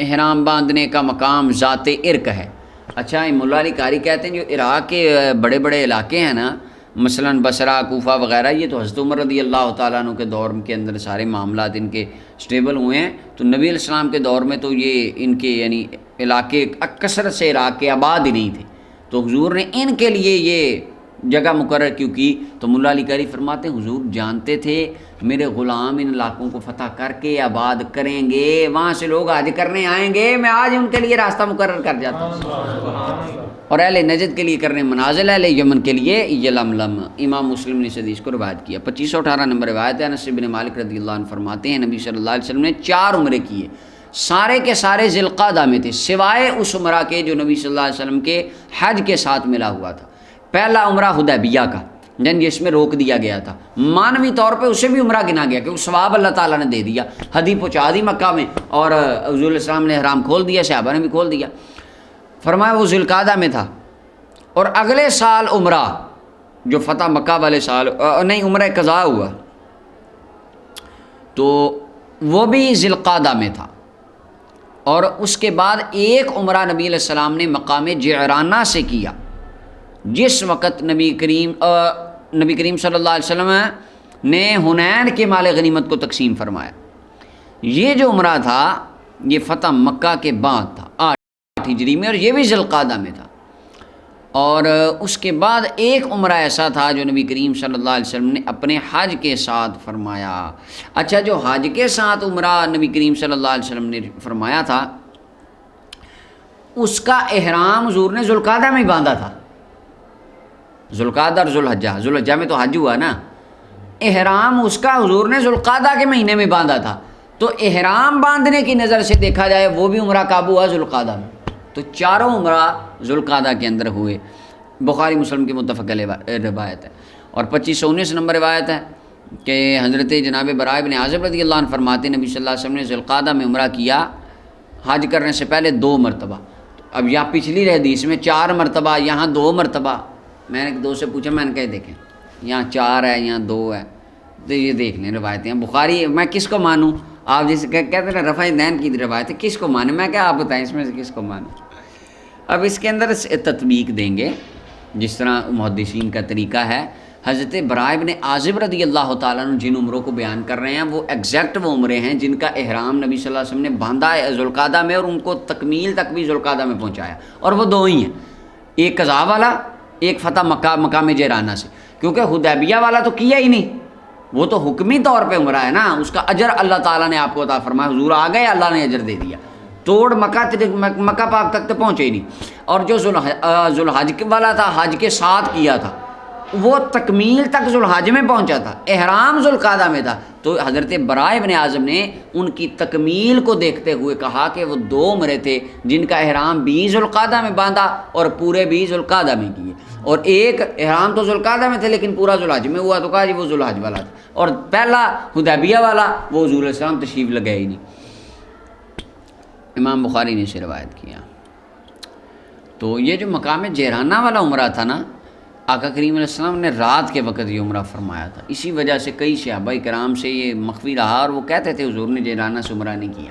S1: احرام باندھنے کا مقام ذات عرق ہے۔ اچھا، مولا علی قاری کہتے ہیں جو عراق کے بڑے بڑے علاقے ہیں نا، مثلا بصرہ، کوفہ وغیرہ، یہ تو حضرت عمر رضی اللہ تعالیٰ عنہ کے دور کے اندر سارے معاملات ان کے سٹیبل ہوئے ہیں، تو نبی علیہ السلام کے دور میں تو یہ ان کے یعنی علاقے کثرت سے عراق کے آباد ہی نہیں تھے، تو حضور نے ان کے لیے یہ جگہ مقرر کیوں کی؟ تو مولا علی قاری فرماتے ہیں حضور جانتے تھے میرے غلام ان علاقوں کو فتح کر کے آباد کریں گے، وہاں سے لوگ حج کرنے آئیں گے، میں آج ان کے لیے راستہ مقرر کر جاتا ہوں۔ اور اہل نجد کے لیے کرنے منازل، اہل یمن کے لیے یلملم۔ امام مسلم نے اس حدیث کو روایت کیا۔ 2518 نمبر روایت ہے، انس بن مالک رضی اللہ عنہ فرماتے ہیں نبی صلی اللہ علیہ وسلم نے 4 عمرے کیے، سارے کے سارے ذی القعدہ میں تھے، سوائے اس عمرہ کے جو نبی صلی اللہ علیہ وسلم کے حج کے ساتھ ملا ہوا تھا۔ پہلا عمرہ حدیبیہ کا، جس میں روک دیا گیا تھا، مانوی طور پہ اسے بھی عمرہ گنا گیا کیونکہ ثواب اللہ تعالیٰ نے دے دیا، ہدی پہنچا دی مکہ میں، اور حضور علیہ السلام نے حرام کھول دیا، صحابہ نے بھی کھول دیا۔ فرمایا وہ ذی القعدہ میں تھا، اور اگلے سال عمرہ جو فتح مکہ والے سال نہیں، عمرہ قضاء ہوا تو وہ بھی ذی القعدہ میں تھا، اور اس کے بعد ایک عمرہ نبی علیہ السلام نے مقام جعرانہ سے کیا، جس وقت نبی کریم صلی اللہ علیہ وسلم نے حنین کے مال غنیمت کو تقسیم فرمایا۔ یہ جو عمرہ تھا یہ فتح مکہ کے بعد تھا 8 ہجری میں، اور یہ بھی ذی القعدہ میں تھا، اور اس کے بعد ایک عمرہ ایسا تھا جو نبی کریم صلی اللہ علیہ وسلم نے اپنے حج کے ساتھ فرمایا۔ اچھا، جو حج کے ساتھ عمرہ نبی کریم صلی اللہ علیہ وسلم نے فرمایا تھا، اس کا احرام حضور نے ذی القعدہ میں باندھا تھا، ذی القعدہ اور ذی الحجہ میں تو حج ہوا نا، احرام اس کا حضور نے ذی القعدہ کے مہینے میں باندھا تھا، تو احرام باندھنے کی نظر سے دیکھا جائے وہ بھی عمرہ کب ہوا؟ ذی القعدہ میں۔ تو 4 عمرہ ذی القعدہ کے اندر ہوئے، بخاری مسلم کی متفق روایت ہے۔ اور 2519 نمبر روایت ہے کہ حضرت جناب برائے بن عازب رضی اللہ عنہ فرماتے ہیں نبی صلی اللہ علیہ وسلم نے ذی القعدہ میں عمرہ کیا، حج کرنے سے پہلے 2 مرتبہ۔ اب یہاں پچھلی حدیث میں 4 مرتبہ، یہاں 2 مرتبہ۔ میں نے 2 سے پوچھا، میں نے کہا دیکھیں یہاں 4 ہے یہاں 2 ہے، تو یہ دیکھ لیں روایتیں بخاری، میں کس کو مانوں؟ آپ جیسے کہتے ہیں رفع دین کی روایت ہے، کس کو مانیں؟ میں کیا آپ بتائیں اس میں سے کس کو مانیں؟ اب اس کے اندر تطبیق دیں گے جس طرح محدثین کا طریقہ ہے۔ حضرت برائے بن عازب رضی اللہ تعالیٰ عنہ جن عمروں کو بیان کر رہے ہیں وہ ایگزیکٹ وہ عمرے ہیں جن کا احرام نبی صلی اللہ علیہ وسلم نے باندھا ہے ذی القعدہ میں، اور ان کو تکمیل تک بھی ذی القعدہ میں پہنچایا، اور وہ 2 ہی ہیں، ایک قضاء والا، ایک فتح مکہ مقام جعرانہ سے، کیونکہ حدیبیہ والا تو کیا ہی نہیں، وہ تو حکمی طور پہ عمرہ ہے نا، اس کا اجر اللہ تعالیٰ نے آپ کو عطا فرمایا، حضور آ گئے اللہ نے اجر دے دیا، توڑ مکہ پاک تک تو پہنچے ہی نہیں۔ اور جو ذی الحج والا تھا، حج کے ساتھ کیا تھا، وہ تکمیل تک ذی الحج میں پہنچا تھا، احرام ذی القعدہ میں تھا، تو حضرت برائے بن عازب نے ان کی تکمیل کو دیکھتے ہوئے کہا کہ وہ 2 عمرے تھے جن کا احرام بھی ذی القعدہ میں باندھا اور پورے بھی ذی القعدہ میں کیے، اور ایک احرام تو ذی القعدہ میں تھے لیکن پورا ذی الحج میں ہوا، تو کہا جی وہ ذی الحج والا تھا، اور پہلا حدیبیہ والا وہ حضور علیہ السلام تشریف لگائے ہی نہیں۔ امام بخاری نے اسے روایت کیا۔ تو یہ جو مقام جعرانہ والا عمرہ تھا نا، آقا کریم علیہ السلام نے رات کے وقت یہ عمرہ فرمایا تھا، اسی وجہ سے کئی صحابہ کرام سے یہ مخفی رہا، اور وہ کہتے تھے حضور نے جعرانہ سے عمرہ نہیں کیا۔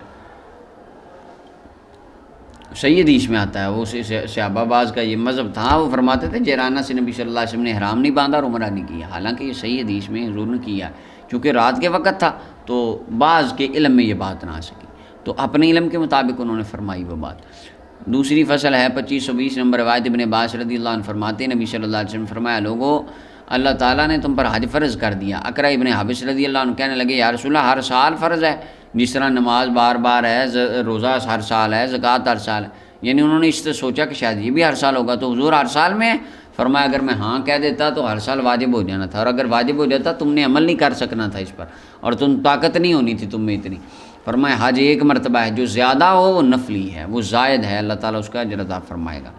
S1: صحیح حدیث میں آتا ہے، وہ صحابہ باز کا یہ مذہب تھا، وہ فرماتے تھے جعرانہ سے نبی صلی اللہ علیہ وسلم نے احرام نہیں باندھا اور عمرہ نہیں کیا، حالانکہ یہ صحیح حدیث میں حضور نے کیا، چونکہ رات کے وقت تھا تو بعض کے علم میں یہ بات نہ آ سکی، تو اپنے علم کے مطابق انہوں نے فرمائی وہ بات۔ دوسری فصل ہے 2520 نمبر روایت ابن عباس رضی اللہ عنہ فرماتے ہیں نبی صلی اللہ علیہ وسلم فرمایا، لوگو اللہ تعالیٰ نے تم پر حج فرض کر دیا۔ اقرا ابن حابس رضی اللہ عنہ کہنے لگے یا رسول اللہ ہر سال فرض ہے، جس طرح نماز بار بار ہے، روزہ ہر سال ہے، زکوٰۃ ہر سال ہے، یعنی انہوں نے اس سے سوچا کہ شاید یہ بھی ہر سال ہوگا، تو حضور ہر سال میں ہے؟ فرمایا اگر میں ہاں کہہ دیتا تو ہر سال واجب ہو جانا تھا، اور اگر واجب ہو جاتا تم نے عمل نہیں کر سکنا تھا اس پر، اور تم طاقت نہیں ہونی تھی تم میں اتنی۔ فرمایا حج ایک مرتبہ ہے، جو زیادہ ہو وہ نفلی ہے، وہ زائد ہے، اللہ تعالیٰ اس کا اجر عطا فرمائے گا۔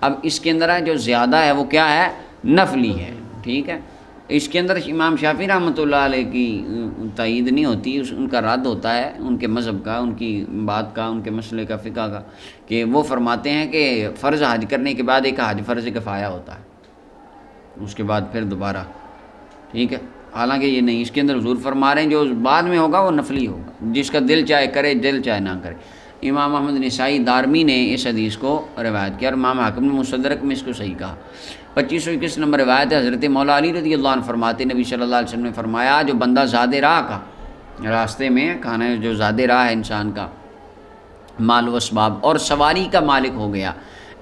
S1: اب اس کے اندر ہے جو زیادہ ہے وہ کیا ہے؟ نفلی ہے، ٹھیک ہے۔ اس کے اندر امام شافعی رحمۃ اللہ علیہ کی تائید نہیں ہوتی، ان کا رد ہوتا ہے ان کے مذہب کا، ان کی بات کا، ان کے مسئلے کا، فقہ کا، کہ وہ فرماتے ہیں کہ فرض حج کرنے کے بعد ایک حج فرض کفایہ ہوتا ہے، اس کے بعد پھر دوبارہ، ٹھیک ہے، حالانکہ یہ نہیں، اس کے اندر حضور فرما رہے ہیں جو بعد میں ہوگا وہ نفلی ہوگا، جس کا دل چاہے کرے، دل چاہے نہ کرے۔ امام احمد نسائی دارمی نے اس حدیث کو روایت کیا اور امام حاکم نے مستدرک میں اس کو صحیح کہا۔ 2521 نمبر روایت ہے، حضرت مولا علی رضی اللہ عنہ فرماتے نبی صلی اللہ علیہ وسلم نے فرمایا جو بندہ زاد راہ کا، راستے میں کھانا جو زاد راہ ہے انسان کا، مال و اسباب اور سواری کا مالک ہو گیا،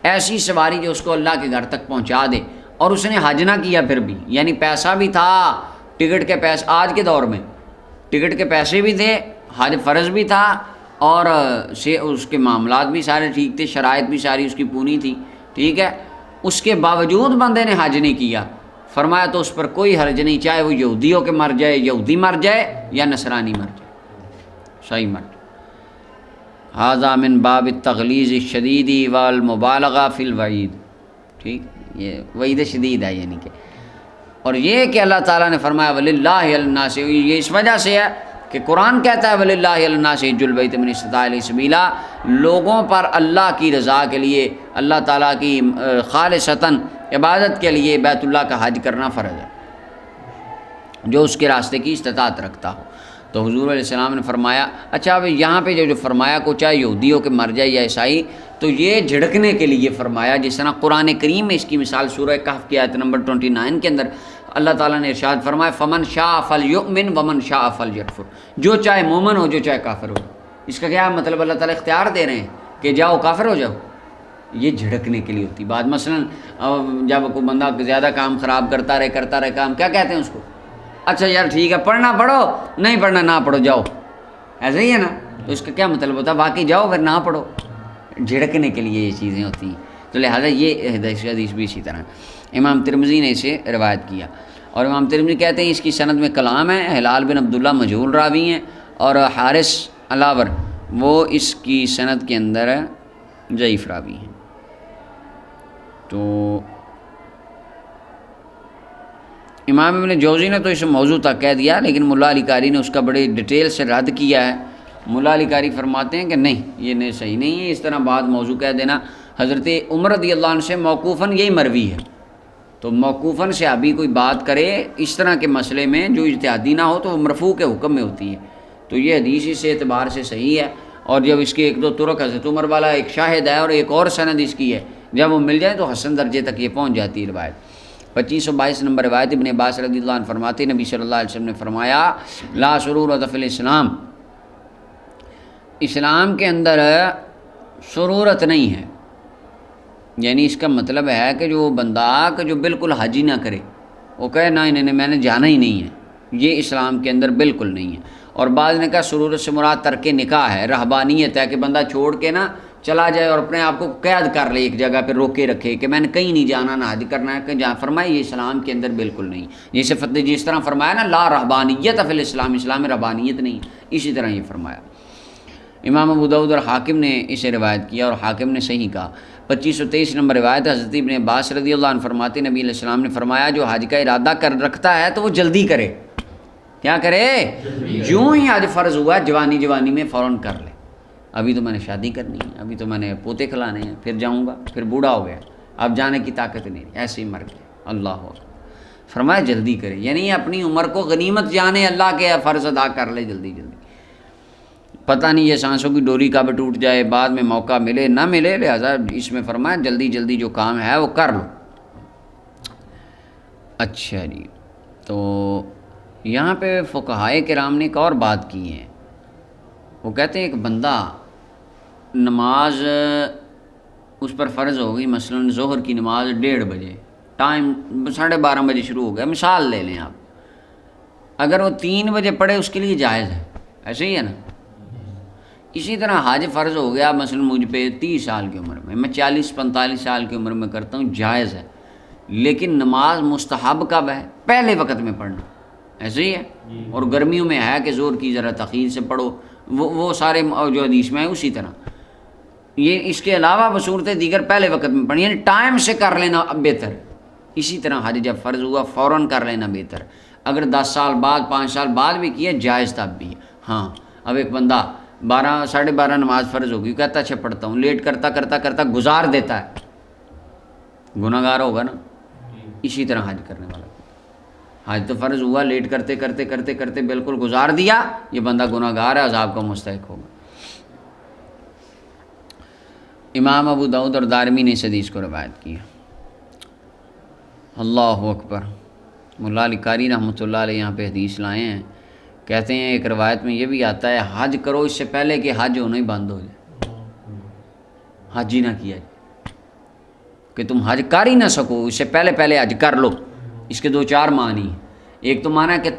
S1: ایسی سواری جو اس کو اللہ کے گھر تک پہنچا دے، اور اس نے حج نہ کیا پھر بھی، یعنی پیسہ بھی تھا، ٹکٹ کے پیسے، آج کے دور میں ٹکٹ کے پیسے بھی تھے، حج فرض بھی تھا، اور اس کے معاملات بھی سارے ٹھیک تھے، شرائط بھی ساری اس کی پوری تھی، ٹھیک ہے، اس کے باوجود بندے نے حج نہیں کیا، فرمایا تو اس پر کوئی حرج نہیں، چاہے وہ یہودی ہو کے مر جائے، یہودی مر جائے یا نصرانی مر جائے، صحیح مر جائے۔ ھذا من باب التغلیظ الشدید والمبالغہ فی الوعید، ٹھیک، یہ وعید شدید ہے، یعنی کہ، اور یہ کہ اللہ تعالیٰ نے فرمایا وللہ علی الناس، یہ اس وجہ سے ہے کہ قرآن کہتا ہے وللہ علی الناس حج البیت من استطاع الیہ سبیلا، لوگوں پر اللہ کی رضا کے لیے، اللہ تعالیٰ کی خالصتاً عبادت کے لیے بیت اللہ کا حج کرنا فرض ہے، جو اس کے راستے کی استطاعت رکھتا ہو۔ تو حضور علیہ السلام نے فرمایا، اچھا اب یہاں پہ جو فرمایا کو چاہے یہودی ہو کے مر جائے یا عیسائی، تو یہ جھڑکنے کے لیے فرمایا، جس طرح قرآن کریم میں اس کی مثال سورہ کہف کی آیت نمبر 29 کے اندر اللہ تعالیٰ نے ارشاد فرمایا فمن شاء فلیؤمن ومن شاء فلیکفر، جو چاہے مومن ہو جو چاہے کافر ہو۔ اس کا کیا مطلب؟ اللہ تعالیٰ اختیار دے رہے ہیں کہ جاؤ کافر ہو جاؤ، یہ جھڑکنے کے لیے ہوتی بات۔ مثلا جب کوئی بندہ زیادہ کام خراب کرتا رہے کام، کیا کہتے ہیں اس کو؟ اچھا یار ٹھیک ہے، پڑھنا پڑھو، نہیں پڑھنا نہ پڑھو، جاؤ، ایسا ہی ہے نا؟ تو اس کا کیا مطلب ہوتا ہے؟ واقعی جاؤ پھر نہ پڑھو، جھڑکنے کے لیے یہ چیزیں ہوتی ہیں۔ تو لہٰذا یہ حدیث بھی اسی طرح امام ترمذی نے اسے روایت کیا، اور امام ترمذی کہتے ہیں اس کی سند میں کلام ہے، ہلال بن عبداللہ مجہول راوی ہیں، اور حارث علاور وہ اس کی سند کے اندر ضعیف راوی ہیں۔ تو امام ابن جوزی نے تو اس موضوع تک کہہ دیا، لیکن ملا علی قاری نے اس کا بڑے ڈیٹیل سے رد کیا ہے۔ ملا علی قاری فرماتے ہیں کہ نہیں، یہ نہیں صحیح نہیں ہے، اس طرح بعد موضوع کہہ دینا۔ حضرت عمر رضی اللہ عنہ سے موقوفاً یہی مروی ہے، تو موقوفاً سے ابھی کوئی بات کرے اس طرح کے مسئلے میں جو اجتہادی نہ ہو تو وہ مرفوع کے حکم میں ہوتی ہے، تو یہ حدیث اس اعتبار سے صحیح ہے۔ اور جب اس کے ایک دو طرق حضرت عمر والا ایک شاہد ہے اور ایک اور سند اس کی ہے، جب وہ مل جائے تو حسن درجے تک یہ پہنچ جاتی ہے روایت۔ 2522 نمبر روایت ابن عباس رضی اللہ عنہ فرماتے نبی صلی اللہ علیہ وسلم نے فرمایا لا سرورۃ فی الاسلام، اسلام کے اندر سرورت نہیں ہے، یعنی اس کا مطلب ہے کہ جو بندہ کہ جو بالکل حج ہی نہ کرے، وہ کہے نہیں میں نے جانا ہی نہیں ہے، یہ اسلام کے اندر بالکل نہیں ہے۔ اور بعض نے کہا سرورت سے مراد ترک نکاح ہے، رہبانیت ہے، کہ بندہ چھوڑ کے نہ چلا جائے اور اپنے آپ کو قید کر لے ایک جگہ پہ، روکے رکھے کہ میں نے کہیں نہیں جانا، نہ حج کرنا ہے، کہ جہاں فرمایا یہ اسلام کے اندر بالکل نہیں، جس طرح فرمایا نا لا رہبانیت فی الاسلام، اسلام میں رہبانیت نہیں، اسی طرح یہ فرمایا۔ امام ابو داؤد اور حاکم نے اسے روایت کیا اور حاکم نے صحیح کہا۔ 2523 نمبر روایت حضرت ابن عباس رضی اللہ عنہ فرماتے نبی علیہ السلام نے فرمایا جو حج کا ارادہ کر رکھتا ہے تو وہ جلدی کرے، کیا کرے؟ جو ہی حج فرض ہوا جوانی میں فوراً کر لے، ابھی تو میں نے شادی کرنی ہے، ابھی تو میں نے پوتے کھلانے ہیں، پھر جاؤں گا، پھر بوڑھا ہو گیا، اب جانے کی طاقت نہیں، ایسے ہی مر گئے۔ اللہ فرمایا جلدی کرے، یعنی اپنی عمر کو غنیمت جانے، اللہ کے فرض ادا کر لے جلدی، پتہ نہیں یہ سانسوں کی ڈوری کب ٹوٹ جائے، بعد میں موقع ملے نہ ملے، لہذا اس میں فرمایا جلدی جو کام ہے وہ کر لو۔ اچھا جی، تو یہاں پہ فقہائے کرام نے ایک اور بات کی ہے، وہ کہتے ہیں ایک بندہ نماز اس پر فرض ہو گئی، مثلا ظہر کی نماز 1:30 بجے، ٹائم 12:30 بجے شروع ہو گیا، مثال لے لیں آپ، اگر وہ 3 بجے پڑھے اس کے لیے جائز ہے، ایسے ہی ہے نا؟ اسی طرح حج فرض ہو گیا مثلا مجھ پہ 30 سال کی عمر میں 40-45 سال کی عمر میں کرتا ہوں، جائز ہے، لیکن نماز مستحب کب ہے؟ پہلے وقت میں پڑھنا، ایسے ہی ہے۔ اور گرمیوں میں ہے کہ زور کی ذرا تاخیر سے پڑھو، وہ سارے جو حدیث میں ہے اسی طرح۔ یہ اس کے علاوہ بصورت دیگر پہلے وقت میں پڑھیں، یعنی ٹائم سے کر لینا اب بہتر۔ اسی طرح حج جب فرض ہوا فوراً کر لینا بہتر، اگر 10 سال بعد 5 سال بعد بھی کیا جائز تب بھی۔ ہاں اب ایک بندہ 12 نماز فرض ہوگی، کہتا اچھا پڑھتا ہوں، لیٹ کرتا گزار دیتا ہے، گناہ گار ہوگا نا؟ اسی طرح حج کرنے والا حج تو فرض ہوا، لیٹ کرتے کرتے کرتے کرتے بالکل گزار دیا، یہ بندہ گناہ گار ہے، عذاب کا مستحق ہوگا۔ امام ابو داؤد اور دارمی نے اس حدیث کو روایت کیا۔ اللہ اکبر۔ مولا علی قاری رحمۃ اللہ علیہ یہاں پہ حدیث لائے ہیں، کہتے ہیں ایک روایت میں یہ بھی آتا ہے حج کرو اس سے پہلے کہ حج ہونا ہی بند ہو جائے، حج ہی نہ کیا جائے، کہ تم حج کر ہی نہ سکو اس سے پہلے پہلے حج کر لو۔ اس کے 2-4 معنی ہیں۔ ایک تو معنی ہے کہ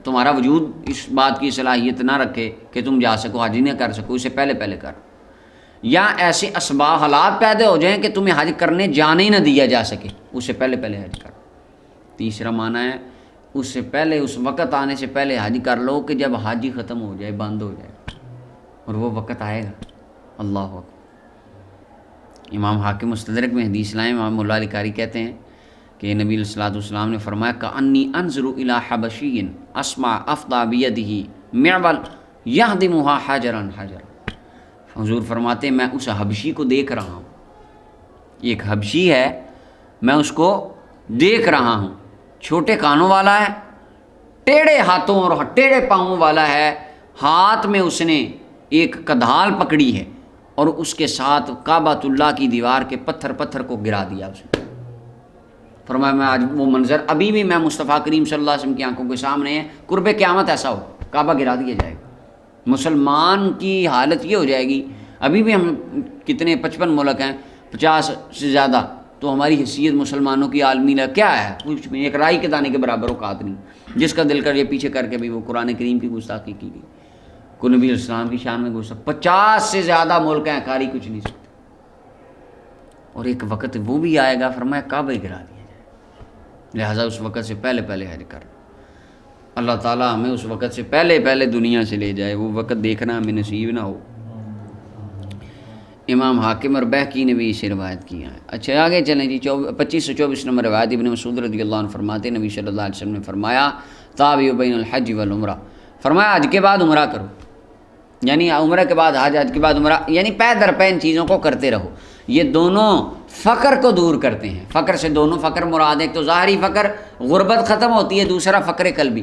S1: تمہارا وجود اس بات کی صلاحیت نہ رکھے کہ تم جا سکو، حج ہی نہ کر سکو، اس سے پہلے پہلے کر، یا ایسے اسباب حالات پیدا ہو جائیں کہ تمہیں حج کرنے جانے ہی نہ دیا جا سکے، اس سے پہلے پہلے حج کر۔ تیسرا معنی ہے اس سے پہلے، اس وقت آنے سے پہلے حج کر لو کہ جب حج ہی ختم ہو جائے، بند ہو جائے، اور وہ وقت آئے گا۔ اللہ اکبر۔ امام حاکم مستدرک میں حدیث لائیں، امام مولا علی قاری کہتے ہیں کہ نبی علیہ الصلوۃ والسلام نے فرمایا کأنی انظر الی حبشی اسمع افضى بیدہ معول یہدمھا حجرا حجرا۔ حضور فرماتے ہیں میں اس حبشی کو دیکھ رہا ہوں، ایک حبشی ہے، میں اس کو دیکھ رہا ہوں، چھوٹے کانوں والا ہے، ٹیڑھے ہاتھوں اور ٹیڑھے پاؤں والا ہے، ہاتھ میں اس نے ایک کدھال پکڑی ہے اور اس کے ساتھ کعبۃ اللہ کی دیوار کے پتھر کو گرا دیا اس نے۔ فرمایا میں آج وہ منظر ابھی بھی میں مصطفیٰ کریم صلی اللہ علیہ وسلم کی آنکھوں کے سامنے ہے، قرب قیامت ایسا ہو، کعبہ گرا دیا جائے گا، مسلمان کی حالت یہ ہو جائے گی۔ ابھی بھی ہم کتنے 55 ملک ہیں، 50 سے زیادہ، تو ہماری حیثیت مسلمانوں کی عالمی کیا ہے؟ کچھ بھی، ایک رائی کے دانے کے برابر اوقات نہیں۔ جس کا دل کر یہ پیچھے کر کے بھی وہ قرآن کریم کی گستاخی کی گئی، کو نبی علیہ السلام کی شان میں گستاخی۔ 50 سے زیادہ ملک ہیں، کاری کچھ نہیں سکتے، اور ایک وقت وہ بھی آئے گا، فرمایا کعبہ گرا دیا جائے، لہٰذا اس وقت سے پہلے پہلے حج کر۔ اللہ تعالیٰ ہمیں اس وقت سے پہلے پہلے دنیا سے لے جائے، وہ وقت دیکھنا ہمیں نصیب نہ ہو۔ امام حاکم اور بہقی نے بھی اسے روایت کیا ہے۔ اچھا آگے چلیں جی، 2524 نمبر روایت ابن مسعود رضی اللہ عنہ فرماتے ہیں نبی صلی اللہ علیہ وسلم نے فرمایا تابعوا بین الحج والعمرہ، فرمایا حج کے بعد عمرہ کرو، یعنی عمرہ کے بعد حج، حج کے بعد عمرہ، یعنی پے در پے ان چیزوں کو کرتے رہو۔ یہ دونوں فقر کو دور کرتے ہیں۔ فقر سے دونوں فقر مراد، ایک تو ظاہری فقر، غربت ختم ہوتی ہے، دوسرا فقر قلبی،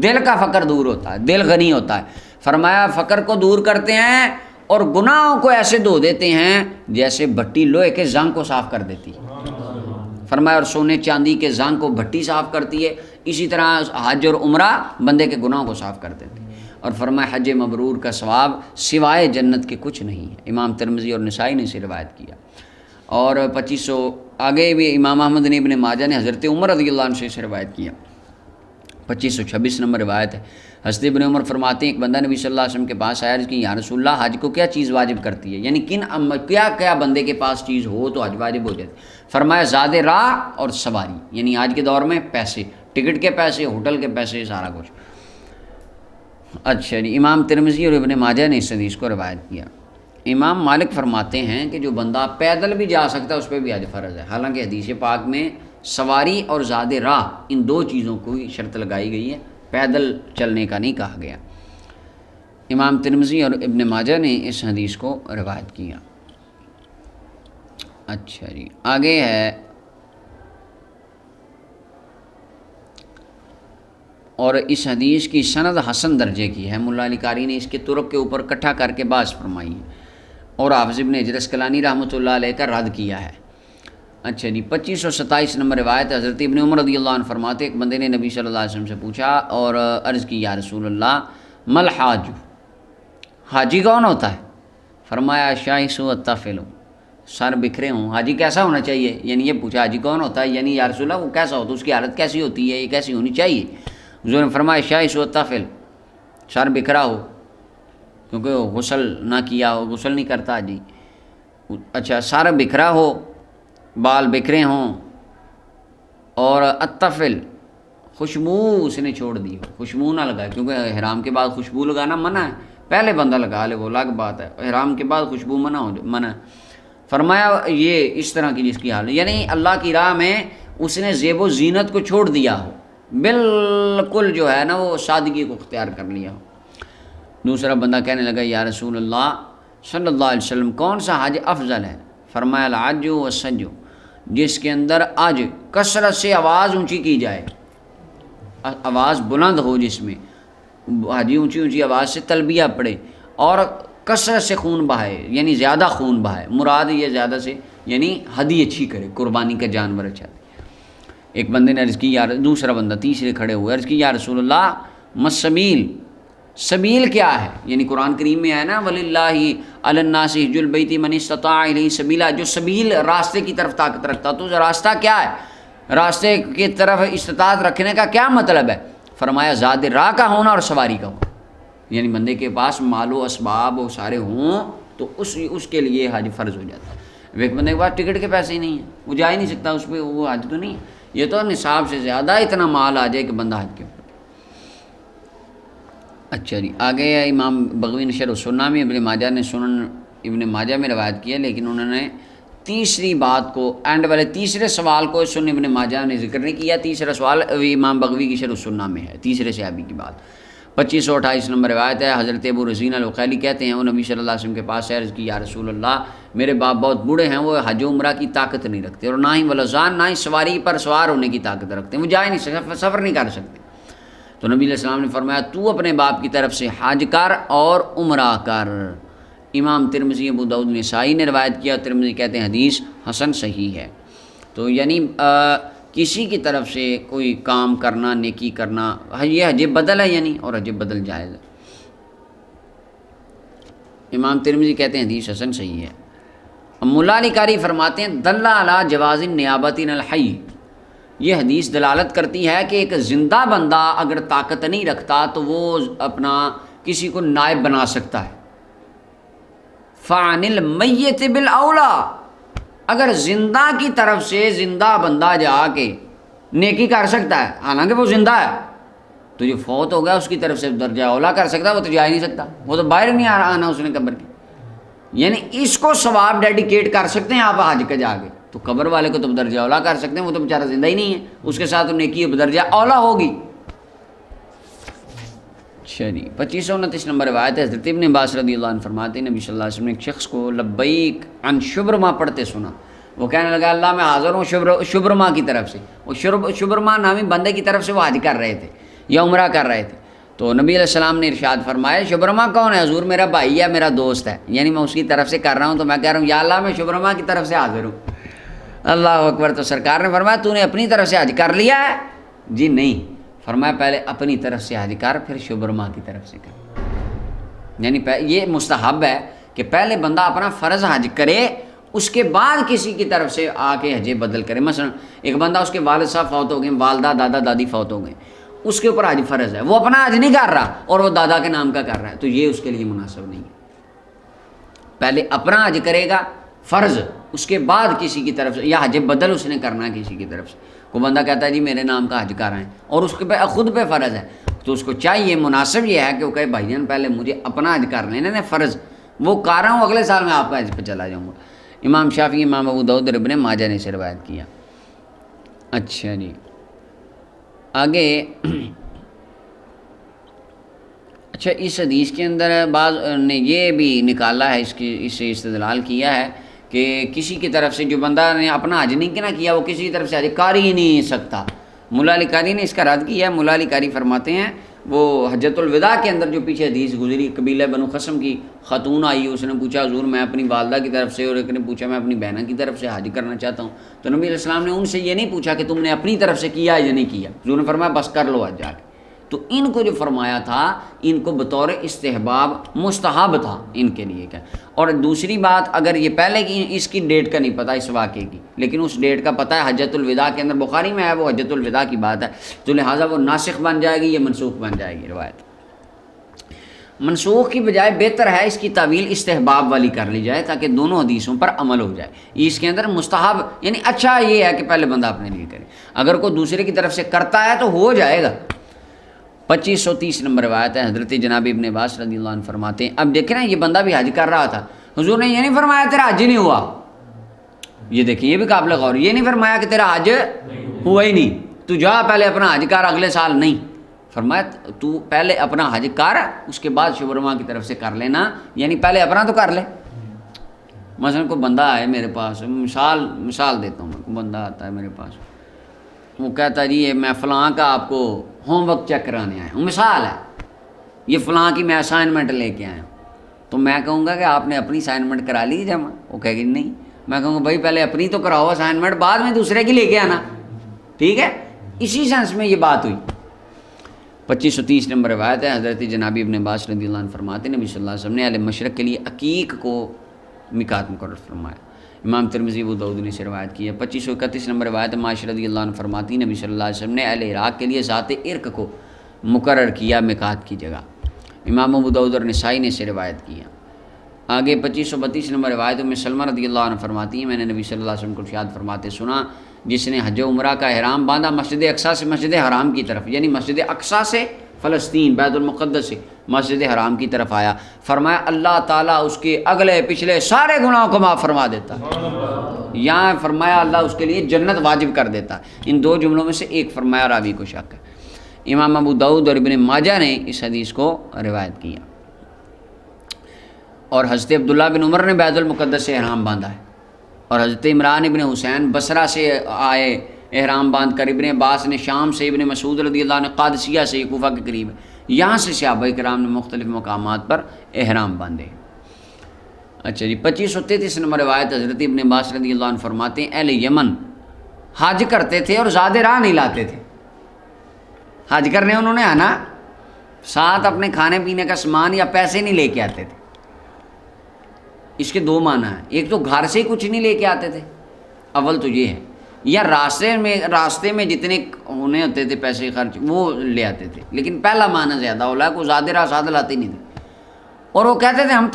S1: دل کا فقر دور ہوتا ہے، دل غنی ہوتا ہے۔ فرمایا فقر کو دور کرتے ہیں اور گناہوں کو ایسے دھو دیتے ہیں جیسے بھٹی لوہے کے زنگ کو صاف کر دیتی ہے۔ فرمایا اور سونے چاندی کے زنگ کو بھٹی صاف کرتی ہے، اسی طرح حج اور عمرہ بندے کے گناہوں کو صاف کر دیتی ہے۔ اور فرمایا حج مبرور کا ثواب سوائے جنت کے کچھ نہیں ہے۔ امام ترمذی اور نسائی نے اسے روایت کیا۔ اور 2500 آگے بھی امام احمد نے ابن ماجہ نے حضرت عمر رضی اللہ عنہ سے روایت کیا، 2526 نمبر روایت ہے۔ حضرت ابن عمر فرماتے ہیں ایک بندہ نبی صلی اللہ علیہ وسلم کے پاس آیا، کہ یا رسول اللہ حج کو کیا چیز واجب کرتی ہے، یعنی کیا بندے کے پاس چیز ہو تو حج واجب ہو جاتی۔ فرمایا زاد راہ اور سواری، یعنی آج کے دور میں پیسے، ٹکٹ کے پیسے، ہوٹل کے پیسے، سارا کچھ۔ اچھا جی، امام ترمذی اور ابن ماجہ نے اس حدیث کو روایت کیا۔ امام مالک فرماتے ہیں کہ جو بندہ پیدل بھی جا سکتا ہے اس پہ بھی حج فرض ہے، حالانکہ حدیث پاک میں سواری اور زاد راہ ان دو چیزوں کو ہی شرط لگائی گئی ہے، پیدل چلنے کا نہیں کہا گیا۔ امام ترمذی اور ابن ماجہ نے اس حدیث کو روایت کیا۔ اچھا جی، آگے ہے اور اس حدیث کی سند حسن درجے کی ہے، مولا علی قاری نے اس کے طرق کے اوپر اکٹھا کر کے بحث فرمائی ہے اور حافظ ابن حجر اسقلانی رحمۃ اللہ علیہ کا رد کیا ہے۔ اچھا جی، 2527 نمبر روایت حضرت ابن عمر رضی اللہ عنہ فرماتے ایک بندے نے نبی صلی اللہ علیہ وسلم سے پوچھا اور عرض کی یا رسول اللہ مل حاج، حاجی کون ہوتا ہے؟ فرمایا شاہس الطفل، سر بکھرے ہوں۔ حاجی کیسا ہونا چاہیے؟ یعنی یہ پوچھا حاجی کون ہوتا ہے، یعنی یا رسول اللہ وہ کیسا ہوتا ہے، اس کی حالت کیسی ہوتی ہے، یہ کیسی ہونی چاہیے؟ حضور نے فرمایا شاہس الطفل، سر بکھرا ہو، کیونکہ وہ غسل نہ کیا ہو، غسل نہیں کرتا جی۔ اچھا، سر بکھرا ہو، بال بکھرے ہوں، اور الطفل خوشبو اس نے چھوڑ دی ہو، خوشبو نہ لگائے، کیونکہ احرام کے بعد خوشبو لگانا منع ہے، پہلے بندہ لگا لے وہ الگ بات ہے، احرام کے بعد خوشبو منع ہے۔ فرمایا یہ اس طرح کی جس کی حال ہے، یعنی اللہ کی راہ میں اس نے زیب و زینت کو چھوڑ دیا ہو، بالکل جو ہے نا وہ سادگی کو اختیار کر لیا ہو۔ دوسرا بندہ کہنے لگا یا رسول اللہ صلی اللہ علیہ وسلم کون سا حج افضل ہے؟ فرمایا الحج والسج، جس کے اندر آج کثرت سے آواز اونچی کی جائے، آواز بلند ہو جس میں حاجی اونچی اونچی آواز سے تلبیہ پڑھے اور کثرت سے خون بہائے، یعنی زیادہ خون بہائے، مراد یہ زیادہ سے یعنی ہدی اچھی کرے، قربانی کا جانور اچھا دے۔ ایک بندے نے عرض کی دوسرا بندہ تیسرے کھڑے ہوئے عرض کی یا رسول اللہ مسبیل، سبیل کیا ہے؟ یعنی قرآن کریم میں ہے نا وَلِلَّهِ عَلَى النَّاسِ حِجُّ الْبَيْتِ مَنِ اسْتَطَاعَ إِلَيْهِ سَبِيلًا، جو سبیل راستے کی طرف طاقت رکھتا تو راستہ کیا ہے؟ راستے کی طرف استطاعت رکھنے کا کیا مطلب ہے؟ فرمایا زاد راہ کا ہونا اور سواری کا ہونا، یعنی بندے کے پاس مال و اسباب و سارے ہوں تو اس کے لیے حج فرض ہو جاتا ہے۔ ایک بندے کے پاس ٹکٹ کے پیسے ہی نہیں ہیں، وہ جا ہی نہیں سکتا، اس پہ وہ حج تو نہیں ہے، یہ تو نصاب سے زیادہ اتنا مال آ جائے کہ بندہ حج کے اوپر۔ اچھا جی، آگے ہے امام بغوی نے شرح السنہ میں، ابن ماجہ نے سنن ابن ماجہ میں روایت کیا، لیکن انہوں نے تیسری بات کو اینڈ والے تیسرے سوال کو سنن ابن ماجہ نے ذکر نہیں کیا، تیسرا سوال امام بغوی کی شرح السنہ میں ہے، تیسرے صحابی کی بات۔ 2528 نمبر روایت ہے، حضرت ابو رزین العقیلی کہتے ہیں وہ نبی صلی اللہ علیہ وسلم کے پاس عرض کی یا رسول اللہ میرے باپ بہت بوڑھے ہیں، وہ حج و عمرہ کی طاقت نہیں رکھتے اور نہ ہی ولزان، نہ ہی سواری پر سوار ہونے کی طاقت رکھتے ہیں، وہ جا ہی نہیں سفر نہیں کر سکتے۔ تو نبی علیہ السلام نے فرمایا تو اپنے باپ کی طرف سے حج کر اور عمرہ کر۔ امام ترمذی ابو داؤد نسائی نے روایت کیا، ترمذی کہتے ہیں حدیث حسن صحیح ہے۔ تو یعنی کسی کی طرف سے کوئی کام کرنا، نیکی کرنا، یہ حج بدل ہے یعنی، اور حج بدل جائز ہے۔ امام ترمذی کہتے ہیں حدیث حسن صحیح ہے۔ مولا علی قاری فرماتے ہیں دل علی جواز النیابۃ علی الحی، یہ حدیث دلالت کرتی ہے کہ ایک زندہ بندہ اگر طاقت نہیں رکھتا تو وہ اپنا کسی کو نائب بنا سکتا ہے۔ فعن المیت بالاولا، اگر زندہ کی طرف سے زندہ بندہ جا کے نیکی کر سکتا ہے حالانکہ وہ زندہ ہے، تو جو فوت ہو گیا اس کی طرف سے درجہ اولا کر سکتا ہے، وہ تو جا ہی نہیں سکتا، وہ تو باہر نہیں آنا اس نے قبر کے، یعنی اس کو ثواب ڈیڈیکیٹ کر سکتے ہیں آپ حج کے جا کے، تو قبر والے کو تو درجہ اولا کر سکتے ہیں، وہ تو بیچارہ زندہ ہی نہیں ہے، اس کے ساتھ نیکی درجہ اولا ہوگی۔ اچھا جی، 2529 نمبر روایت ہے، حضرت ابن عباس رضی اللہ عنہ فرماتے ہیں نبی صلی اللہ علیہ وسلم نے ایک شخص کو لبیک عن شبرما پڑھتے سنا، وہ کہنے لگا اللہ میں حاضر ہوں شبرما کی طرف سے، وہ شبرما نامی بندے کی طرف سے وہ حج کر رہے تھے یا عمرہ کر رہے تھے، تو نبی علیہ السلام نے ارشاد فرمایا شبرما کون ہے؟ حضور میرا بھائی ہے، میرا دوست ہے، یعنی میں اس کی طرف سے کر رہا ہوں، تو میں کہہ رہا ہوں یا اللہ میں شبرما کی طرف سے حاضر ہوں۔ اللہ اکبر، تو سرکار نے فرمایا تو نے اپنی طرف سے حج کر لیا ہے؟ جی نہیں، فرمایا پہلے اپنی طرف سے حج کر پھر شبرما کی طرف سے کر، یعنی یہ مستحب ہے کہ پہلے بندہ اپنا فرض حج کرے اس کے بعد کسی کی طرف سے آ کے حج بدل کرے۔ مثلا ایک بندہ اس کے والد صاحب فوت ہو گئے، والدہ دادا دادی فوت ہو گئے، اس کے اوپر حج فرض ہے، وہ اپنا حج نہیں کر رہا اور وہ دادا کے نام کا کر رہا ہے، تو یہ اس کے لیے مناسب نہیں ہے۔ پہلے اپنا حج کرے گا فرض، اس کے بعد کسی کی طرف سے، یا حج بدل اس نے کرنا ہے کسی کی طرف سے، کوئی بندہ کہتا ہے جی میرے نام کا حج کر رہے ہیں اور اس کے خود پہ فرض ہے، تو اس کو چاہیے مناسب یہ ہے کہ وہ کہے بھائی جان پہلے مجھے اپنا حج کر لینا ہے فرض، وہ کر رہا ہوں اگلے سال میں آپ کا حج پہ چلا جاؤں گا۔ امام شافعی، امام ابو داؤد اور ابن ماجہ نے اسے روایت کیا۔ اچھا جی، آگے اچھا اس حدیث کے اندر بعض نے یہ بھی نکالا ہے، اس سے استدلال کیا ہے کہ کسی کی طرف سے جو بندہ نے اپنا حج نہیں کیا وہ کسی کی طرف سے حج کر ہی نہیں سکتا۔ مولا علی قاری نے اس کا رد کیا ہے، مولا علی قاری فرماتے ہیں وہ حجۃ الوداع کے اندر جو پیچھے حدیث گزری، قبیلہ بنو قسم کی خاتون آئی، اس نے پوچھا حضور میں اپنی والدہ کی طرف سے، اور ایک نے پوچھا میں اپنی بہنہ کی طرف سے حج کرنا چاہتا ہوں، تو نبی علیہ السلام نے ان سے یہ نہیں پوچھا کہ تم نے اپنی طرف سے کیا یا نہیں کیا، حضور نے فرمایا بس کر لو حج جا کے، تو ان کو جو فرمایا تھا ان کو بطور استحباب مستحب تھا ان کے لیے کیا۔ اور دوسری بات، اگر یہ پہلے کی اس کی ڈیٹ کا نہیں پتہ اس واقعے کی، لیکن اس ڈیٹ کا پتہ ہے حجۃ الوداع کے اندر، بخاری میں ہے وہ حجۃ الوداع کی بات ہے، تو لہٰذا وہ ناسخ بن جائے گی یا منسوخ بن جائے گی روایت۔ منسوخ کی بجائے بہتر ہے اس کی تعویل استحباب والی کر لی جائے تاکہ دونوں حدیثوں پر عمل ہو جائے۔ اس کے اندر مستحب یعنی اچھا یہ ہے کہ پہلے بندہ اپنے لیے کرے، اگر کوئی دوسرے کی طرف سے کرتا ہے تو ہو جائے گا۔ 2530 نمبر روایت ہے، حضرت جناب ابن عباس رضی اللہ عنہ فرماتے ہیں، اب دیکھیں نا یہ بندہ بھی حج کر رہا تھا، حضور نے یہ نہیں فرمایا تیرا حج نہیں ہوا، یہ دیکھیں یہ بھی قابل غور، یہ نہیں فرمایا کہ تیرا حج ہوا ہی نہیں، تو جا پہلے اپنا حج کر اگلے سال، نہیں، فرمایا تو پہلے اپنا حج کر اس کے بعد شبرما کی طرف سے کر لینا، یعنی پہلے اپنا تو کر لے۔ مثلا کوئی بندہ ہے میرے پاس، مثال دیتا ہوں میں، کوئی بندہ آتا ہے میرے پاس، وہ کہتا جی میں فلاں کا آپ کو ہوم ورک چیک کرانے آیا ہوں، مثال ہے، یہ فلاں کی میں اسائنمنٹ لے کے آیا ہوں، تو میں کہوں گا کہ آپ نے اپنی اسائنمنٹ کرا لی جمع؟ وہ کہے گی نہیں، میں کہوں گا بھائی پہلے اپنی تو کراؤ اسائنمنٹ، بعد میں دوسرے کی لے کے آنا، ٹھیک ہے؟ اسی سینس میں یہ بات ہوئی۔ 2530 نمبر روایت ہے، حضرت جناب ابن عباس رضی اللہ عنہ فرماتے ہیں نبی صلی اللہ علیہ وسلم نے اہل مشرق کے لیے عقیق کو میقات مقرر فرمایا۔ امام ترمذی ابو داؤد نے سے روایت کی ہے۔ 2531 نمبر روایت ہے، معاشرہ رضی اللہ عنہ فرماتی ہیں نبی صلی اللہ علیہ وسلم نے اہل عراق کے لیے ذات عرق کو مقرر کیا میقات کی جگہ۔ امام ابو داؤد اور نسائی نے سے روایت کی ہے۔ آگے 2532 نمبر روایت میں سلمہ رضی اللہ عنہ فرماتی ہیں میں نے نبی صلی اللہ علیہ وسلم کو ارشاد فرماتے سنا، جس نے حج و عمرہ کا احرام باندھا مسجد اقصیٰ سے مسجد حرام کی طرف، یعنی مسجد اقصیٰ سے فلسطین بیت المقدس سے مسجد حرام کی طرف آیا، فرمایا اللہ تعالیٰ اس کے اگلے پچھلے سارے گناہوں کو معاف فرما دیتا ہے، یہاں فرمایا اللہ اس کے لیے جنت واجب کر دیتا ہے۔ ان دو جملوں میں سے ایک فرمایا راوی کو شک ہے۔ امام ابو داؤد اور ابن ماجہ نے اس حدیث کو روایت کیا۔ اور حضرت عبداللہ بن عمر نے بیت المقدس سے احرام باندھا ہے، اور حضرت عمران ابن حسین بصرہ سے آئے احرام باندھ کر، ابن عباس نے شام سے، ابن مسعود رضی اللہ عنہ قادسیہ سے، کوفہ کے قریب ہے، یہاں سے صحابہ کرام نے مختلف مقامات پر احرام باندھے۔ اچھا جی 2533 نمبر روایت حضرت ابن عباس رضی اللہ عنہ فرماتے ہیں اہل یمن حج کرتے تھے اور زاد راہ نہیں لاتے تھے۔ حج کرنے انہوں نے آنا، ساتھ اپنے کھانے پینے کا سامان یا پیسے نہیں لے کے آتے تھے۔ اس کے دو معنی ہیں، ایک تو گھر سے کچھ نہیں لے کے آتے تھے، اول تو یہ ہے، یا راستے میں جتنے ہونے ہوتے تھے پیسے خرچ وہ لے آتے تھے، لیکن پہلا معنی زیادہ اولا ہے، کو زیادہ راہ ساتھ لاتے نہیں تھے۔ اور وہ کہتے تھے ہم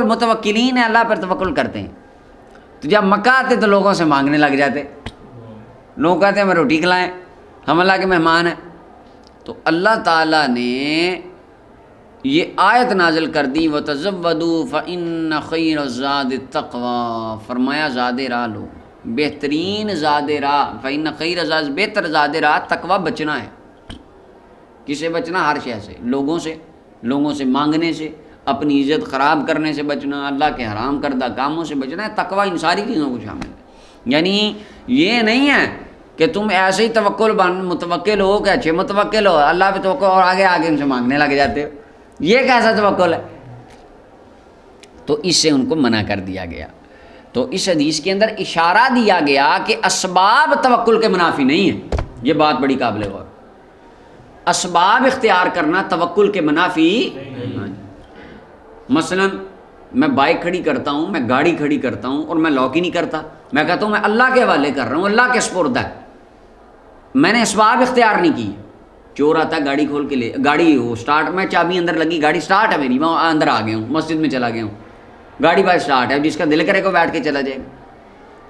S1: متوکلین ہیں، اللہ پر توکل کرتے ہیں۔ تو جب مکہ آتے تو لوگوں سے مانگنے لگ جاتے، لوگ کہتے ہیں ہمیں روٹی کھلائیں، ہم اللہ کے مہمان ہیں۔ تو اللہ تعالیٰ نے یہ آیت نازل کر دی وَتَزَوَّدُوا فَإِنَّ خَيْرَ الزَّادِ التَّقْوَىٰ، فرمایا زاد راہ لو، بہترین زاد راہ، فَإِنَّ خَيْرَ الزَّادِ، بہتر زاد راہ تقویٰ بچنا ہے۔ کسے بچنا؟ ہر شے سے، لوگوں سے مانگنے سے، اپنی عزت خراب کرنے سے بچنا، اللہ کے حرام کردہ کاموں سے بچنا ہے۔ تقویٰ ان ساری چیزوں کو شامل ہے، یعنی یہ نہیں ہے کہ تم ایسے ہی متوکل ہو کہ اچھے متوکل ہو، اللہ پہ توکل اور آگے ان سے مانگنے لگ جاتے ہو، یہ کیسا توکل ہے؟ تو اس سے ان کو منع کر دیا گیا۔ تو اس حدیث کے اندر اشارہ دیا گیا کہ اسباب توکل کے منافی نہیں ہیں، یہ بات بڑی قابل غور۔ اسباب اختیار کرنا توکل کے منافی نہیں۔ مثلا میں بائک کھڑی کرتا ہوں، میں گاڑی کھڑی کرتا ہوں اور میں لاک ہی نہیں کرتا، میں کہتا ہوں میں اللہ کے حوالے کر رہا ہوں، اللہ کے سپرد ہے، میں نے اسباب اختیار نہیں کی۔ چور آتا ہے گاڑی کھول کے لے، گاڑی وہ سٹارٹ، میں چابی اندر لگی، گاڑی سٹارٹ ہے میری، میں اندر آ گیا ہوں، مسجد میں چلا گیا ہوں، گاڑی بائی سٹارٹ ہے، جس کا دل کرے کو بیٹھ کے چلا جائے گا۔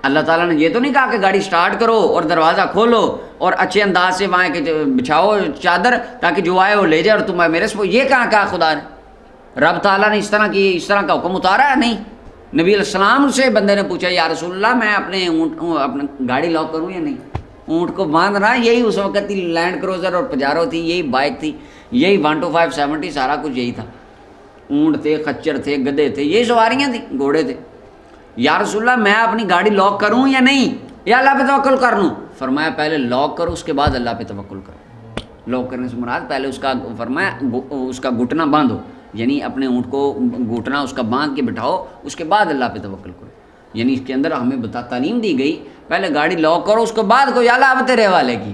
S1: اللہ تعالیٰ نے یہ تو نہیں کہا کہ گاڑی سٹارٹ کرو اور دروازہ کھولو اور اچھے انداز سے وہاں کے بچھاؤ چادر تاکہ جو آئے وہ لے جائے اور تم میرے سے، یہ کہاں کہا خدا نے؟ رب تعالیٰ نے اس طرح کا حکم اتارا ہے؟ نہیں۔ نبی علیہ السلام سے بندے نے پوچھا یا رسول اللہ میں اپنے گاڑی لاک کروں یا نہیں؟ اونٹ کو باندھنا، یہی اس وقت تھی لینڈ کروزر اور پجارو تھی، یہی بائک تھی، یہی 12570، سارا کچھ یہی تھا، اونٹ تھے، خچر تھے، گدھے تھے، یہی سواریاں تھیں، گھوڑے تھے۔ یا رسول اللہ میں اپنی گاڑی لاک کروں یا نہیں، یا اللہ پہ توکل کر لوں؟ فرمایا پہلے لاک کرو، اس کے بعد اللہ پہ توکل کرو۔ لاک کرنے سے مراد پہلے اس کا فرمایا اس کا گھٹنا باندھو، یعنی اپنے اونٹ کو گھٹنا اس کا باندھ کے بٹھاؤ، اس کے بعد اللہ پہ توکل کرو۔ یعنی اس کے اندر ہمیں تعلیم دی گئی پہلے گاڑی لاک کرو، اس کے بعد کوئی اللہ اب تیرے حوالے کی۔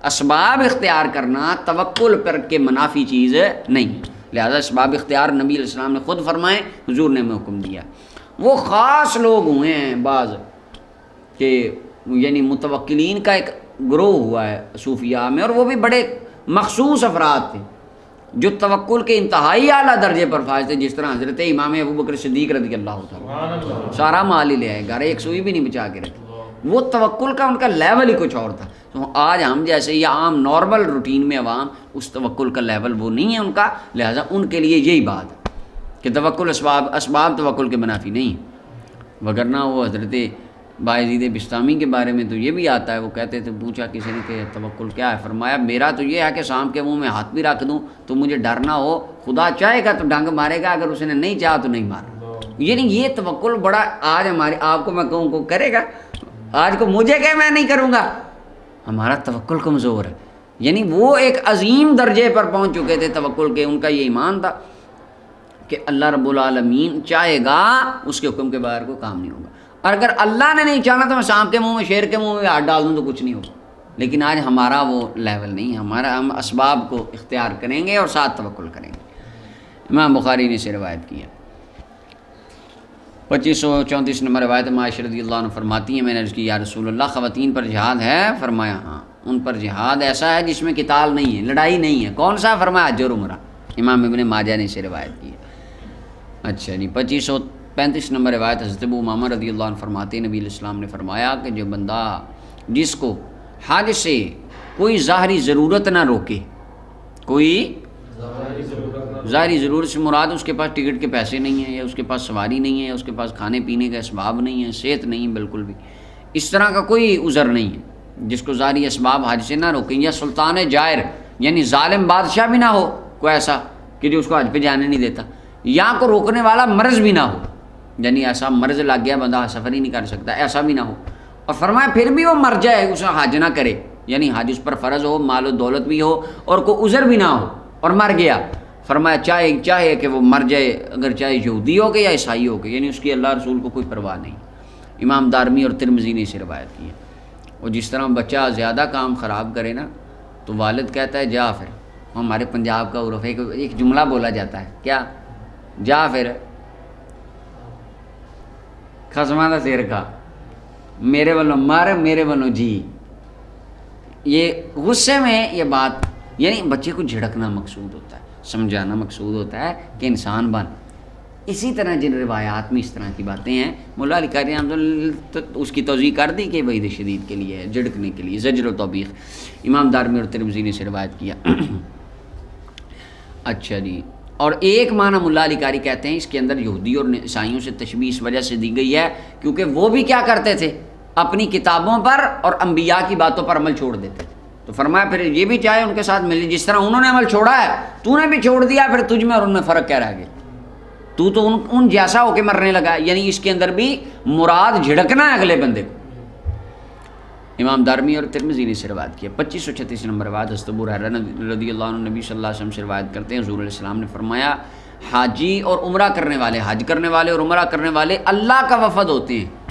S1: اسباب اختیار کرنا توکل پر کے منافی چیز نہیں، لہذا اسباب اختیار نبی علیہ السلام نے خود فرمائے، حضور نے ہمیں حکم دیا۔ وہ خاص لوگ ہوئے ہیں بعض کہ یعنی متوکلین کا ایک گروہ ہوا ہے صوفیاء میں، اور وہ بھی بڑے مخصوص افراد تھے جو توکل کے انتہائی اعلیٰ درجے پر فائز تھے، جس طرح حضرت امام ابو بکر صدیق رضی اللہ تعالیٰ، سارا مال ہی لے آئے، گھر ایک سوئی بھی نہیں بچا کے رکھی۔ وہ توکل کا ان کا لیول ہی کچھ اور تھا۔ تو آج ہم جیسے یا عام نارمل روٹین میں عوام، اس توکل کا لیول وہ نہیں ہے ان کا، لہٰذا ان کے لیے یہی بات ہے کہ توکل اسباب توکل کے منافی نہیں، وگرنہ وہ حضرت باعزید بستامی کے بارے میں تو یہ بھی آتا ہے، وہ کہتے تھے، پوچھا کسی نے کہ توکل کیا ہے، فرمایا میرا تو یہ ہے کہ سانپ کے منہ میں ہاتھ بھی رکھ دوں تو مجھے ڈر نہ ہو، خدا چاہے گا تو ڈنگ مارے گا، اگر اس نے نہیں چاہا تو نہیں مارا۔ یعنی یہ توکل بڑا، آج ہمارے آپ کو میں کہوں کو کرے گا، آج کو مجھے کہ میں نہیں کروں گا، ہمارا توکل کمزور ہے. یعنی وہ ایک عظیم درجے پر پہنچ چکے تھے توکل کے. ان کا یہ ایمان تھا کہ اللہ رب العالمین چاہے گا اس کے حکم کے بغیر کوئی کام نہیں ہوگا, اور اگر اللہ نے نہیں چاہنا تو میں سانپ کے منہ میں شیر کے منہ میں ہاتھ ڈال دوں تو کچھ نہیں ہوگا. لیکن آج ہمارا وہ لیول نہیں, ہم اسباب کو اختیار کریں گے اور ساتھ توکل کریں گے. امام بخاری نے اسے روایت کیا. 2534 نمبر روایت عائشہ رضی اللہ عنہ فرماتی ہیں میں نے عرض کی یا رسول اللہ خواتین پر جہاد ہے؟ فرمایا ہاں, ان پر جہاد ایسا ہے جس میں قتال نہیں ہے, لڑائی نہیں ہے. کون سا؟ فرمایا حج اور عمرہ. امام ابن ماجہ نے اسے روایت کی ہے. اچھا جی 2535 نمبر روایت حضرت ابو امامہ رضی اللہ عنہ فرماتے ہیں نبی علیہ السلام نے فرمایا کہ جو بندہ جس کو حج سے کوئی ظاہری ضرورت نہ روکے, کوئی ظاہری ضرورت سے مراد اس کے پاس ٹکٹ کے پیسے نہیں ہیں, یا اس کے پاس سواری نہیں ہے, یا اس کے پاس کھانے پینے کا اسباب نہیں ہے, صحت نہیں بالکل بھی, اس طرح کا کوئی عذر نہیں ہے جس کو ظاہری اسباب حج سے نہ روکیں, یا سلطان جائر یعنی ظالم بادشاہ بھی نہ ہو کوئی ایسا کہ جو اس کو حج پہ جانے نہیں دیتا, یا کو روکنے والا مرض بھی نہ ہو, یعنی ایسا مرض لگ گیا بندہ سفر ہی نہیں کر سکتا, ایسا بھی نہ ہو. اور فرمایا پھر بھی وہ مر جائے اسے حج نہ کرے, یعنی حج اس پر فرض ہو, مال و دولت بھی ہو اور کوئی عذر بھی نہ ہو اور مر گیا. فرمایا چاہے کہ وہ مر جائے, اگر چاہے یہودی ہو کے یا عیسائی ہو کے, یعنی اس کی اللہ رسول کو کوئی پرواہ نہیں. امام دارمی اور ترمذی نے اسے روایت کی ہے. اور جس طرح بچہ زیادہ کام خراب کرے نا تو والد کہتا ہے جا پھر, ہمارے پنجاب کا عرف ہے ایک جملہ بولا جاتا ہے, کیا؟ جا پھر خسمہ دا سیر کا میرے ونوں مر میرے ونوں جی. یہ غصے میں یہ بات, یعنی بچے کو جھڑکنا مقصود ہوتا ہے, سمجھانا مقصود ہوتا ہے کہ انسان بن. اسی طرح جن روایات میں اس طرح کی باتیں ہیں, مولا علی قاری رحمۃ اللہ اس کی توضیح کر دی کہ وعید شدید کے لیے ہے, جھڑکنے کے لیے, زجر و توبیخ. امام دارمی اور ترمذی نے سے روایت کیا. اچھا جی, اور ایک معنی مولا علی قاری کہتے ہیں اس کے اندر یہودی اور عیسائیوں سے تشبیہ اس وجہ سے دی گئی ہے کیونکہ وہ بھی کیا کرتے تھے, اپنی کتابوں پر اور انبیاء کی باتوں پر عمل چھوڑ دیتے تھے. تو فرمایا پھر یہ بھی چاہے ان کے ساتھ ملے, جس طرح انہوں نے عمل چھوڑا ہے تو نے بھی چھوڑ دیا, پھر تجھ میں اور ان میں فرق کیا رہ گیا؟ تو ان جیسا ہو کے مرنے لگا. یعنی اس کے اندر بھی مراد جھڑکنا ہے اگلے بندے کو. امام دارمی اور ترمذی نے سے روایت کیا. 2536 نمبر روایت حضرت ابو ہریرہ رضی اللہ عنہ نبی صلی اللہ علیہ وسلم سے روایت کرتے ہیں, حضور علیہ السلام نے فرمایا حاجی اور عمرہ کرنے والے, حج کرنے والے اور عمرہ کرنے والے اللہ کا وفد ہوتے ہیں.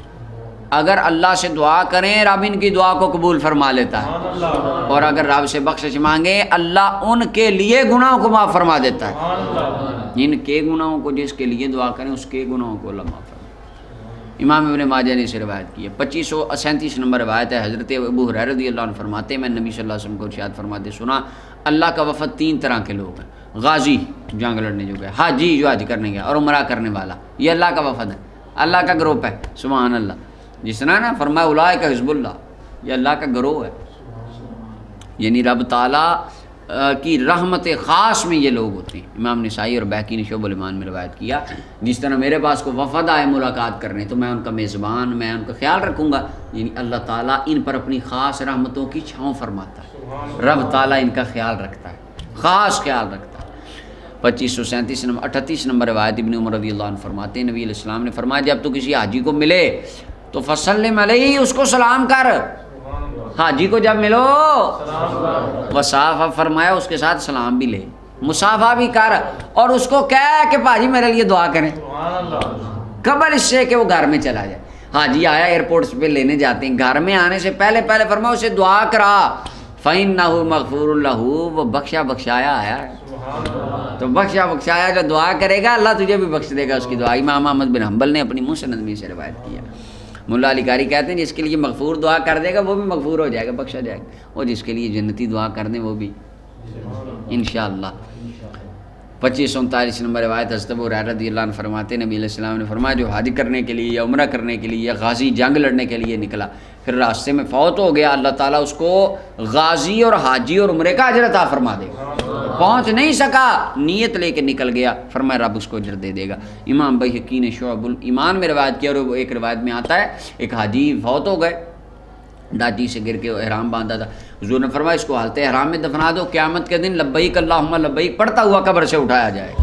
S1: اگر اللہ سے دعا کریں رب ان کی دعا کو قبول فرما لیتا ہے, اور اگر رب سے بخشش مانگیں اللہ ان کے لیے گناہوں کو معاف فرما دیتا ہے. ان کے گناہوں کو جس کے لیے دعا کریں اس کے گناہوں کو اللہ معاف فرما. امام ابن ماجہ نے اسے روایت کی ہے. 2537 نمبر روایت ہے حضرت ابو ہریرہ رضی اللہ عنہ فرماتے ہیں میں نبی صلی اللہ علیہ وسلم کو ارشاد فرماتے سنا اللہ کا وفد 3 طرح کے لوگ ہیں, غازی جنگ لڑنے جو گئے, حاجی جو حج کرنے گیا, اور عمرہ کرنے والا. یہ اللہ کا وفد ہے, اللہ کا گروپ ہے. سبحان اللہ. جس طرح نا فرمایا اولئک حزب اللہ, یہ اللہ کا گروہ ہے. یعنی رب تعالیٰ کی رحمت خاص میں یہ لوگ ہوتے ہیں. امام نسائی اور بہقی نے شعب الایمان میں روایت کیا جس طرح میرے پاس کو وفد آئے ملاقات کرنے تو میں ان کا میزبان, میں ان کا خیال رکھوں گا. یعنی اللہ تعالیٰ ان پر اپنی خاص رحمتوں کی چھاؤں فرماتا ہے. رب تعالیٰ ان کا خیال رکھتا ہے, خاص خیال رکھتا ہے. 38 نمبر روایت ابن عمر رضی اللہ عنہ فرماتے ہیں نبی علیہ السلام نے فرمایا جب تو کسی حاجی کو ملے تو فسلم علیہ, اس کو سلام کر. حاجی کو جب ملو وصافہ فرمایا اس کے ساتھ سلام بھی لے, مصافحہ بھی کر, اور اس کو کہہ کہ بھاجی میرے لیے دعا کریں قبل اس سے کہ وہ گھر میں چلا جائے. حاجی آیا ایئرپورٹ پہ لینے جاتے ہیں, گھر میں آنے سے پہلے فرماؤ اسے دعا کرا فَإِنَّهُ مَغْفُورٌ لَهُ, وہ بخشا بخشایا آیا ہے. تو بخشا بخشایا جو دعا کرے گا اللہ تجھے بھی بخش دے گا اس کی دعا. امام احمد بن حنبل نے اپنی مسند میں سے روایت کیا. مولا علی قاری کہتے ہیں جس کے لیے مغفور دعا کر دے گا وہ بھی مغفور ہو جائے گا, بخشا جائے گا, اور جس کے لیے جنتی دعا کر دیں وہ بھی انشاءاللہ. 2539 نمبر روایت حضرت ابو ہریرہ رضی اللہ عنہ فرماتے ہیں نبی علیہ السلام نے فرمایا جو حج کرنے کے لیے یا عمرہ کرنے کے لیے یا غازی جنگ لڑنے کے لیے نکلا پھر راستے میں فوت ہو گیا, اللہ تعالیٰ اس کو غازی اور حاجی اور عمرے کا اجر عطا فرما دے گا. پہنچ نہیں سکا, نیت لے کے نکل گیا, فرمایا رب اس کو اجر دے دے گا. امام بہقی نے شعب الایمان میں روایت کیا, اور ایک روایت میں آتا ہے ایک حاجی فوت ہو گئے, ڈاچی سے گر کے احرام باندھا تھا. حضور نے فرمایا اس کو حالت احرام میں دفنا دو, قیامت کے دن لبیک اللہم لبیک پڑھتا ہوا قبر سے اٹھایا جائے.